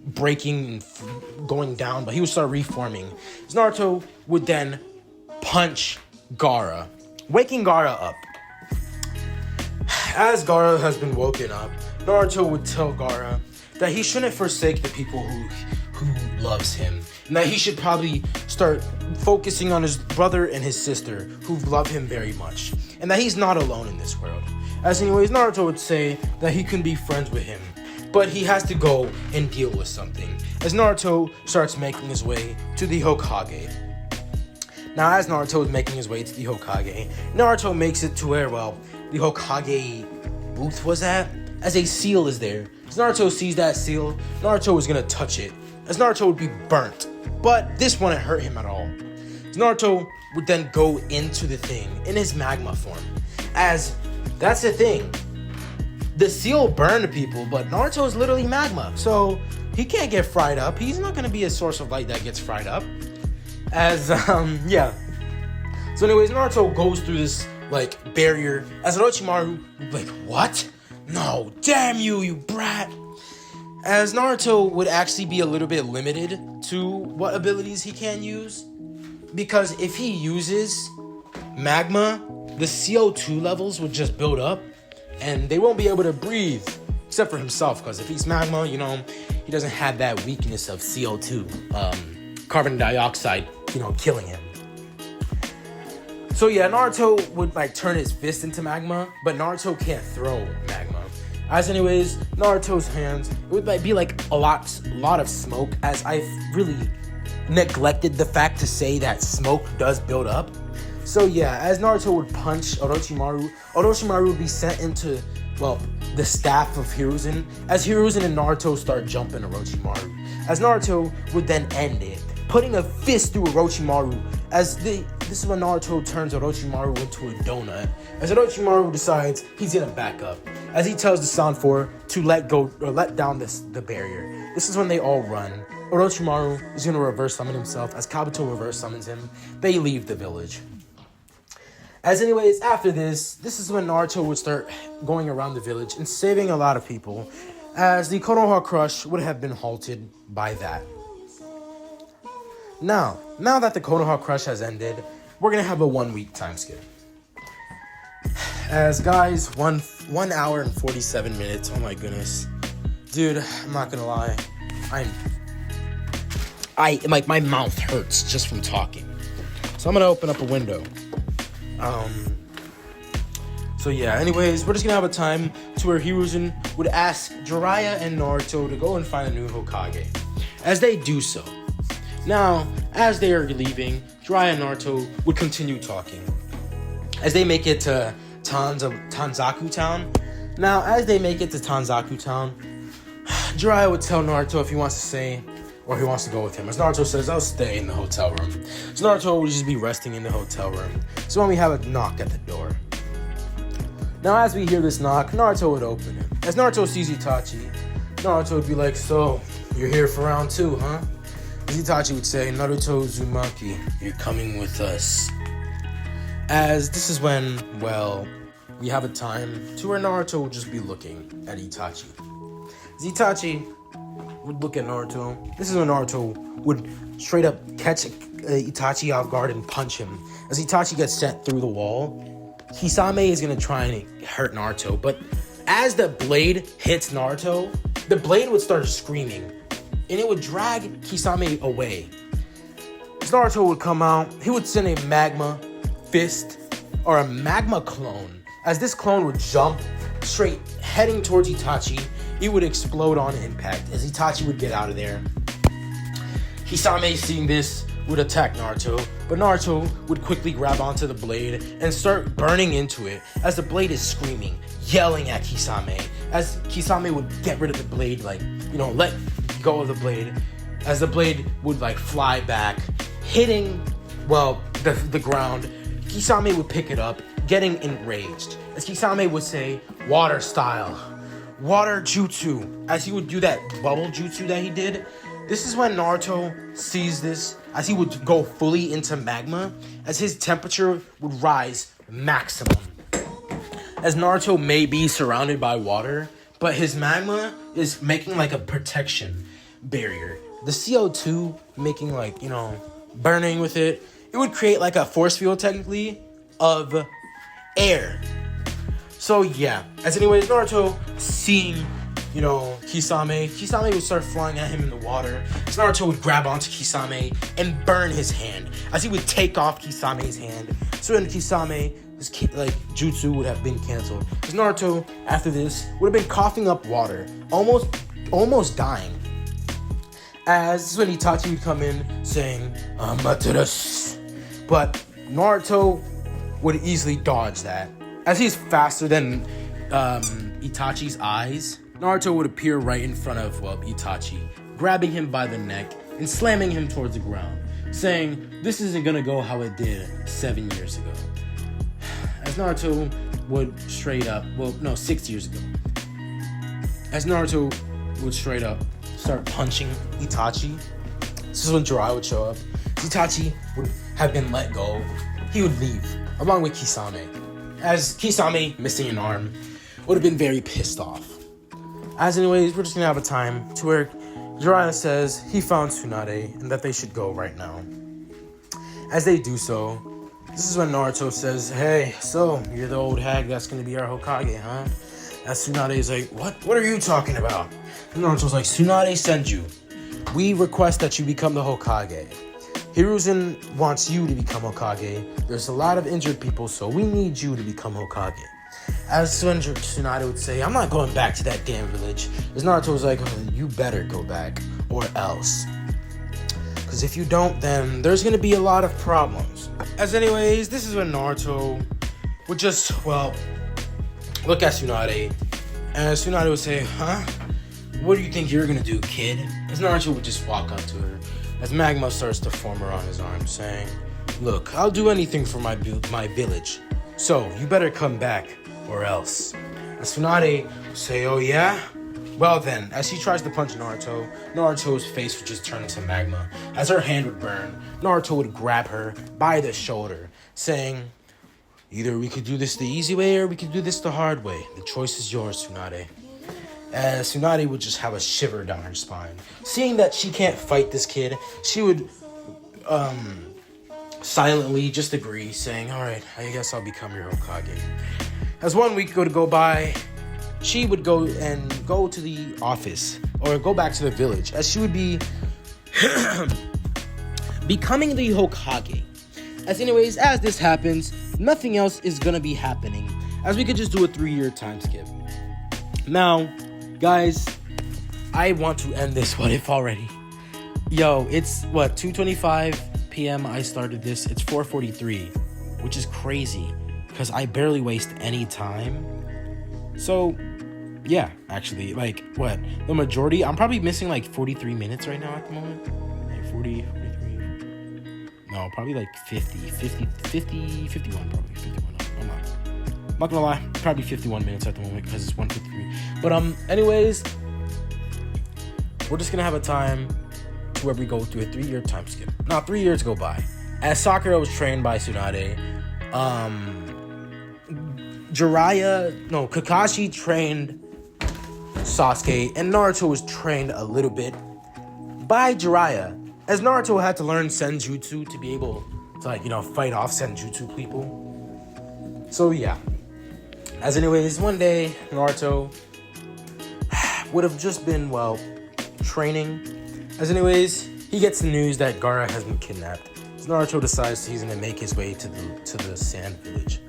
breaking and going down, but he would start reforming. As Naruto would then punch Gaara, waking Gaara up. As Gaara has been woken up, Naruto would tell Gaara that he shouldn't forsake the people who loves him, and that he should probably start focusing on his brother and his sister who love him very much, and that he's not alone in this world. As anyways, Naruto would say that he can be friends with him, but he has to go and deal with something. As Naruto starts making his way to the Hokage. Now, as Naruto is making his way to the Hokage, Naruto makes it to where, well, the Hokage booth was at, as a seal is there. As Naruto sees that seal, Naruto is gonna touch it, as Naruto would be burnt, but this wouldn't hurt him at all. As Naruto would then go into the thing in his magma form, as that's the thing. The seal burned people, but Naruto is literally magma, so he can't get fried up. He's not gonna be a source of light that gets fried up. As, yeah. So anyways, Naruto goes through this, like, barrier, as Orochimaru, like, what? No, damn you, you brat. As Naruto would actually be a little bit limited to what abilities he can use, because if he uses magma, the CO2 levels would just build up, and they won't be able to breathe, except for himself, because if he's magma, you know, he doesn't have that weakness of CO2, carbon dioxide, you know, killing him. So yeah, Naruto would like turn his fist into magma, but Naruto can't throw magma. As anyways, Naruto's hands, it would like be like a lot of smoke, as I've really neglected the fact to say that smoke does build up. So yeah, as Naruto would punch Orochimaru would be sent into, well, the staff of Hiruzen, as Hiruzen and Naruto start jumping Orochimaru. As Naruto would then end it, putting a fist through Orochimaru, as this is when Naruto turns Orochimaru into a donut, as Orochimaru decides he's gonna back up, as he tells the Sound 4 to let down the barrier. This is when they all run. Orochimaru is gonna reverse summon himself, as Kabuto reverse summons him. They leave the village. As anyways, after this is when Naruto would start going around the village and saving a lot of people, as the Konoha Crush would have been halted by that. Now that the Konoha Crush has ended, we're gonna have a 1 week time skip. As guys, 1 hour and 47 minutes. Oh my goodness, dude, I'm not gonna lie, my mouth hurts just from talking. So I'm gonna open up a window. So yeah, anyways, we're just gonna have a time to where Hiruzen would ask Jiraiya and Naruto to go and find a new Hokage. As they do so, now, as they are leaving, Jiraiya and Naruto would continue talking. As they make it to Tanzaku Town. Now, as they make it to Tanzaku Town, Jiraiya would tell Naruto if he wants to stay or he wants to go with him. As Naruto says, I'll stay in the hotel room. So Naruto would just be resting in the hotel room. So when we have a knock at the door. Now, as we hear this knock, Naruto would open it. As Naruto sees Itachi, Naruto would be like, so, you're here for round 2, huh? As Itachi would say, Naruto Uzumaki, you're coming with us. As this is when, well, we have a time to where Naruto would just be looking at Itachi. As Itachi would look at Naruto, this is when Naruto would straight up catch Itachi off guard and punch him. As Itachi gets sent through the wall, Kisame is going to try and hurt Naruto, but as the blade hits Naruto, the blade would start screaming, and it would drag Kisame away. As Naruto would come out, he would send a magma fist, or a magma clone. As this clone would jump straight, heading towards Itachi, it would explode on impact, as Itachi would get out of there. Kisame, seeing this, would attack Naruto, but Naruto would quickly grab onto the blade and start burning into it, as the blade is screaming, yelling at Kisame, as Kisame would get rid of the blade, like, you know, let go of the blade, as the blade would like fly back, hitting, well, the ground, Kisame would pick it up, getting enraged. As Kisame would say, water style, water jutsu. As he would do that bubble jutsu that he did, this is when Naruto sees this, as he would go fully into magma, as his temperature would rise maximum. As Naruto may be surrounded by water, but his magma is making like a protection barrier. The CO2 making like, burning with it. It would create like a force field technically of air. So yeah, as anyways, Naruto seeing, Kisame would start flying at him in the water. So Naruto would grab onto Kisame and burn his hand. As he would take off Kisame's hand. So then Kisame, his jutsu would have been canceled. Because Naruto, after this, would have been coughing up water. Almost dying. As this is when Itachi would come in saying, Amaterasu. But Naruto would easily dodge that. As he's faster than Itachi's eyes, Naruto would appear right in front of, Itachi, grabbing him by the neck and slamming him towards the ground, saying, this isn't gonna go how it did 7 years ago. As Naruto would 6 years ago. As Naruto would straight up start punching Itachi, this is when Jiraiya would show up. Itachi would have been let go. He would leave, along with Kisame. As Kisame, missing an arm, would have been very pissed off. As anyways, we're just gonna have a time to where Jiraiya says he found Tsunade and that they should go right now. As they do so, this is when Naruto says, hey, so you're the old hag that's gonna be our Hokage, huh? As Tsunade is like, what are you talking about? And Naruto's like, Tsunade sent you. We request that you become the Hokage. Hiruzen wants you to become Hokage. There's a lot of injured people, so we need you to become Hokage. As Tsunade would say, I'm not going back to that damn village. As Naruto was like, you better go back, or else. Because if you don't, then there's going to be a lot of problems. As anyways, this is when Naruto would just, look at Tsunade. And Tsunade would say, huh? What do you think you're going to do, kid? As Naruto would just walk up to her. As magma starts to form around his arm, saying, look, I'll do anything for my village. So, you better come back, or else. As Tsunade would say, oh yeah? Well then, as he tries to punch Naruto, Naruto's face would just turn into magma. As her hand would burn, Naruto would grab her by the shoulder, saying, either we could do this the easy way, or we could do this the hard way. The choice is yours, Tsunade. As Tsunade would just have a shiver down her spine. Seeing that she can't fight this kid, she would silently just agree, saying, alright, I guess I'll become your Hokage. As 1 week would go by, she would go to the office, or go back to the village, as she would be becoming the Hokage. As anyways, as this happens, nothing else is gonna be happening, as we could just do a 3-year time skip. Now, guys, I want to end this what if already. Yo, it's 2:25 p.m. I started this. It's 4:43, which is crazy because I barely waste any time. So, yeah, actually, the majority, I'm probably missing 43 minutes right now at the moment. 40, 43. No, probably 50, 51 probably. 51. I'm not gonna lie, probably 51 minutes at the moment because it's 1:53. But anyways, we're just gonna have a time to where we go through a 3-year time skip. Now 3 years go by. As Sakura was trained by Tsunade, Kakashi trained Sasuke, and Naruto was trained a little bit by Jiraiya. As Naruto had to learn Senjutsu to be able to fight off Senjutsu people. So yeah. As anyways, one day, Naruto would have just been, training. As anyways, he gets the news that Gaara has been kidnapped. So Naruto decides he's going to make his way to the Sand Village.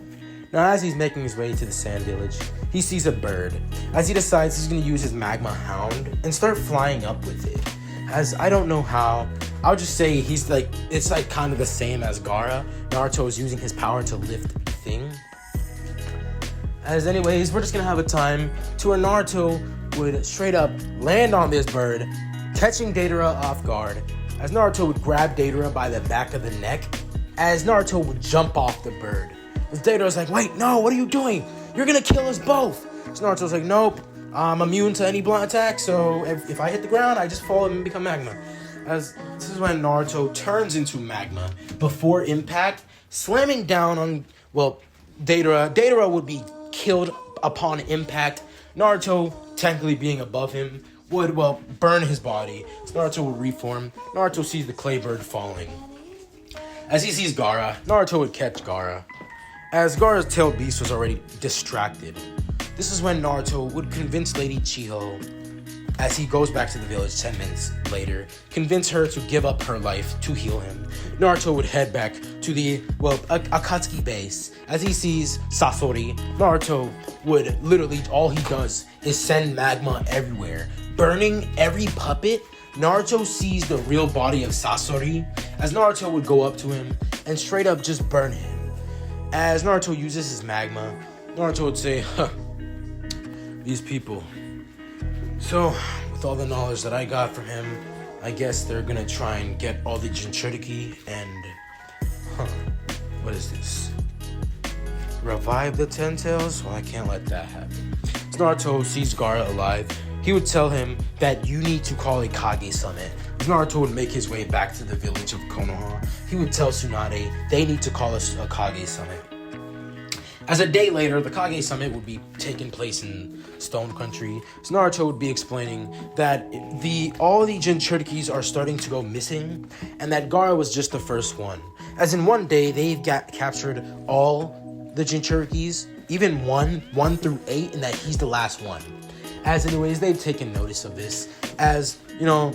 Now, as he's making his way to the Sand Village, he sees a bird. As he decides he's going to use his Magma Hound and start flying up with it. As I don't know how, I'll just say it's kind of the same as Gaara. Naruto is using his power to lift thing. As anyways, we're just gonna have a time to where Naruto would straight up land on this bird, catching Deidara off guard. As Naruto would grab Deidara by the back of the neck as Naruto would jump off the bird. As Deidara's like, wait, no, what are you doing? You're gonna kill us both. So Naruto's like, nope, I'm immune to any blunt attack, so if I hit the ground, I just fall and become magma. As this is when Naruto turns into magma before impact, slamming down on, well, Deidara. Deidara would be killed upon impact. Naruto, technically being above him, would, well, burn his body. So Naruto would reform. Naruto sees the clay bird falling. As he sees Gaara, Naruto would catch Gaara. As Gaara's tailed beast was already distracted. This is when Naruto would convince Lady Chiho, as he goes back to the village 10 minutes later, convince her to give up her life to heal him. Naruto would head back to the, well, Akatsuki base. As he sees Sasori, Naruto would literally, all he does is send magma everywhere, burning every puppet. Naruto sees the real body of Sasori, as Naruto would go up to him and straight up just burn him. As Naruto uses his magma, Naruto would say, huh, these people. So, with all the knowledge that I got from him, I guess they're gonna try and get all the Jinchuriki and, what is this? Revive the Ten Tails? Well, I can't let that happen. As Naruto sees Gaara alive, he would tell him that you need to call a Kage Summit. As Naruto would make his way back to the village of Konoha, he would tell Tsunade they need to call a Kage Summit. As a day later, the Kage Summit would be taking place in Stone Country. So Naruto would be explaining that all the Jinchurikis are starting to go missing, and that Gaara was just the first one. As in one day, they've captured all the Jinchurikis, even 1 through 8, and that he's the last one. As anyways, they've taken notice of this. As, you know,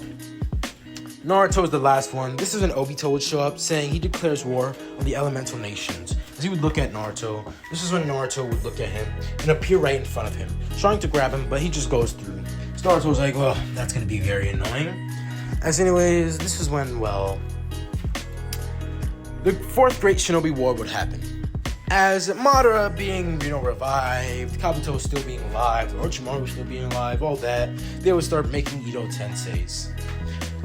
Naruto's the last one. This is when Obito would show up, saying he declares war on the elemental nations. As he would look at Naruto, this is when Naruto would look at him and appear right in front of him, trying to grab him, but he just goes through. So Naruto was like, well, that's gonna be very annoying. As anyways, this is when, well, the Fourth Great Shinobi War would happen. As Madara being, you know, revived, Kabuto still being alive, Orochimaru still being alive, all that, they would start making Edo Tenseis.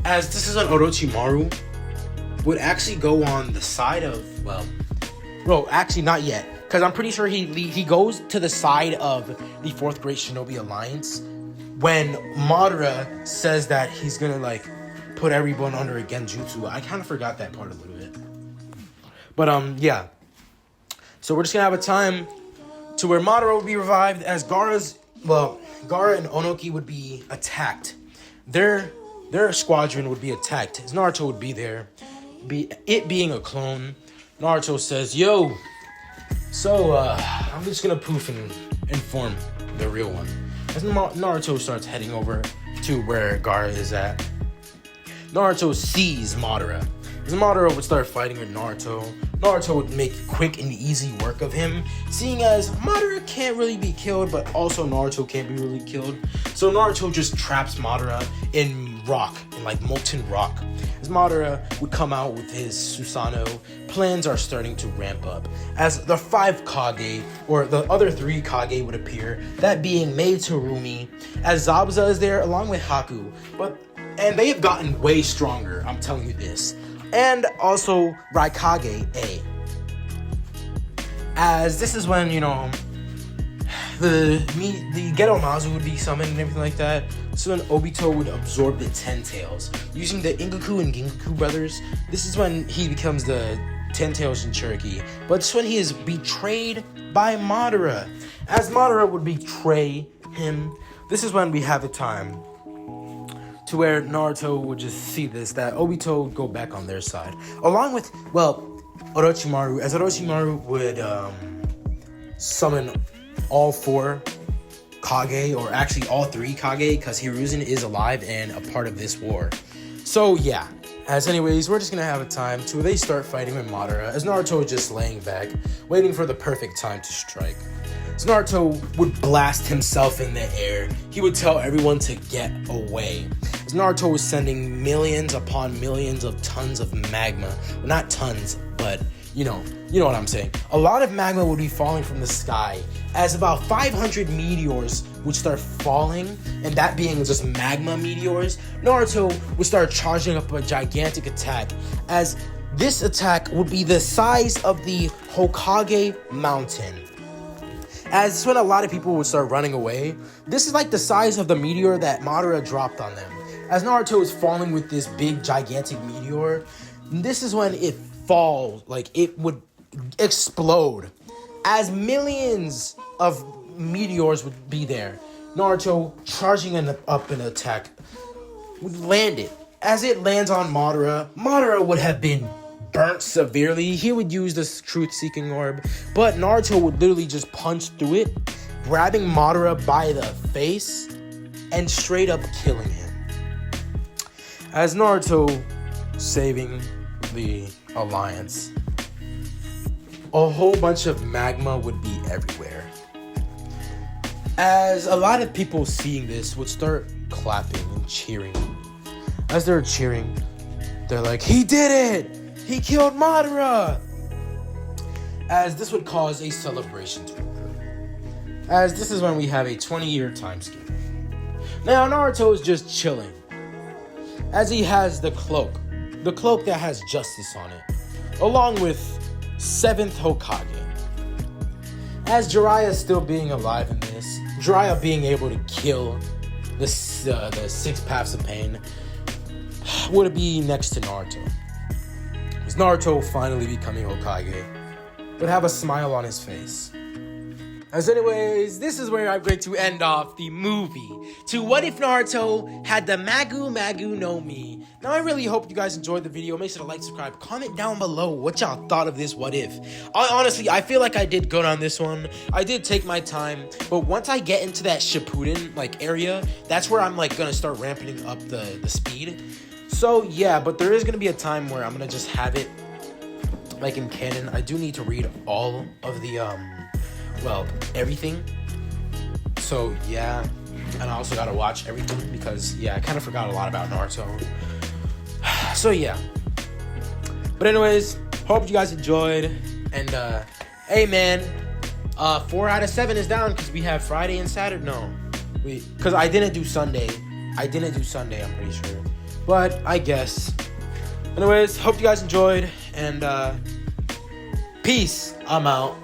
As this is when Orochimaru would actually go on the side of, well, actually not yet, because I'm pretty sure he goes to the side of the Fourth Great Shinobi Alliance when Madara says that he's gonna, like, put everyone under a Genjutsu. I kind of forgot that part a little bit. But, yeah. So we're just gonna have a time to where Madara would be revived, as Gaara and Onoki would be attacked. Their squadron would be attacked, as Naruto would be there. It being a clone, Naruto says, yo, so, I'm just gonna poof and inform the real one. As Naruto starts heading over to where Gaara is at, Naruto sees Madara. As Madara would start fighting with Naruto, Naruto would make quick and easy work of him, seeing as Madara can't really be killed, but also Naruto can't be really killed. So Naruto just traps Madara in rock, in like molten rock. As Madara would come out with his Susanoo, plans are starting to ramp up. As the 5 Kage, or the other 3 Kage would appear, that being Mei Terumi, as Zabuza is there along with Haku, and they have gotten way stronger, I'm telling you this. And also Raikage A. As this is when, you know, the Geto Mazu would be summoned and everything like that. So then Obito would absorb the Ten Tails. Using the Ingaku and Gingaku brothers, this is when he becomes the Ten Tails Jinchuriki. But this is when he is betrayed by Madara. As Madara would betray him, this is when we have a time to where Naruto would just see this, that Obito would go back on their side. Along with, well, Orochimaru, as Orochimaru would summon all 4 Kage, or actually all 3 Kage, because Hiruzen is alive and a part of this war. So yeah, as anyways, we're just gonna have a time to where they start fighting with Madara, as Naruto is just laying back, waiting for the perfect time to strike. So Naruto would blast himself in the air. He would tell everyone to get away. As Naruto was sending millions upon millions of tons of magma. Well, not tons, but you know what I'm saying. A lot of magma would be falling from the sky, as about 500 meteors would start falling, and that being just magma meteors. Naruto would start charging up a gigantic attack, as This attack would be the size of the Hokage mountain. As when a lot of people would start running away, this is like the size of the meteor that Madara dropped on them. As Naruto is falling with this big gigantic meteor, this is when it falls, like it would explode. As millions of meteors would be there, Naruto charging up an attack would land it. As it lands on Madara, Madara would have been burnt severely. He would use this truth-seeking orb, but Naruto would literally just punch through it, grabbing Madara by the face and straight up killing him. As Naruto saving the alliance, a whole bunch of magma would be everywhere. As a lot of people seeing this would start clapping and cheering. As they're cheering, they're like, "He did it! He killed Madara!" As this would cause a celebration to occur. As this is when we have a 20-year time skip. Now Naruto is just chilling. As he has the cloak that has justice on it, along with 7th Hokage. As Jiraiya still being alive in this, Jiraiya being able to kill the 6 paths of pain, would be next to Naruto. As Naruto finally becoming Hokage, would have a smile on his face. As anyways, this is where I'm going to end off the movie to What If Naruto Had the Magu no Mi. Now, I really hope you guys enjoyed the video. Make sure to like, subscribe, comment down below what y'all thought of this What If. Honestly, I feel like I did good on this one. I did take my time, but once I get into that Shippuden area, that's where I'm gonna start ramping up the speed. So yeah, but there is gonna be a time where I'm gonna just have it in canon. I do need to read all of the everything. So yeah, and I also gotta watch everything because I kind of forgot a lot about Naruto. So yeah, but anyways, hope you guys enjoyed. And hey man, 4 out of 7 is down because we have Friday and Saturday. No, because I didn't do Sunday. I'm pretty sure, but I guess. Anyways, hope you guys enjoyed, and peace. I'm out.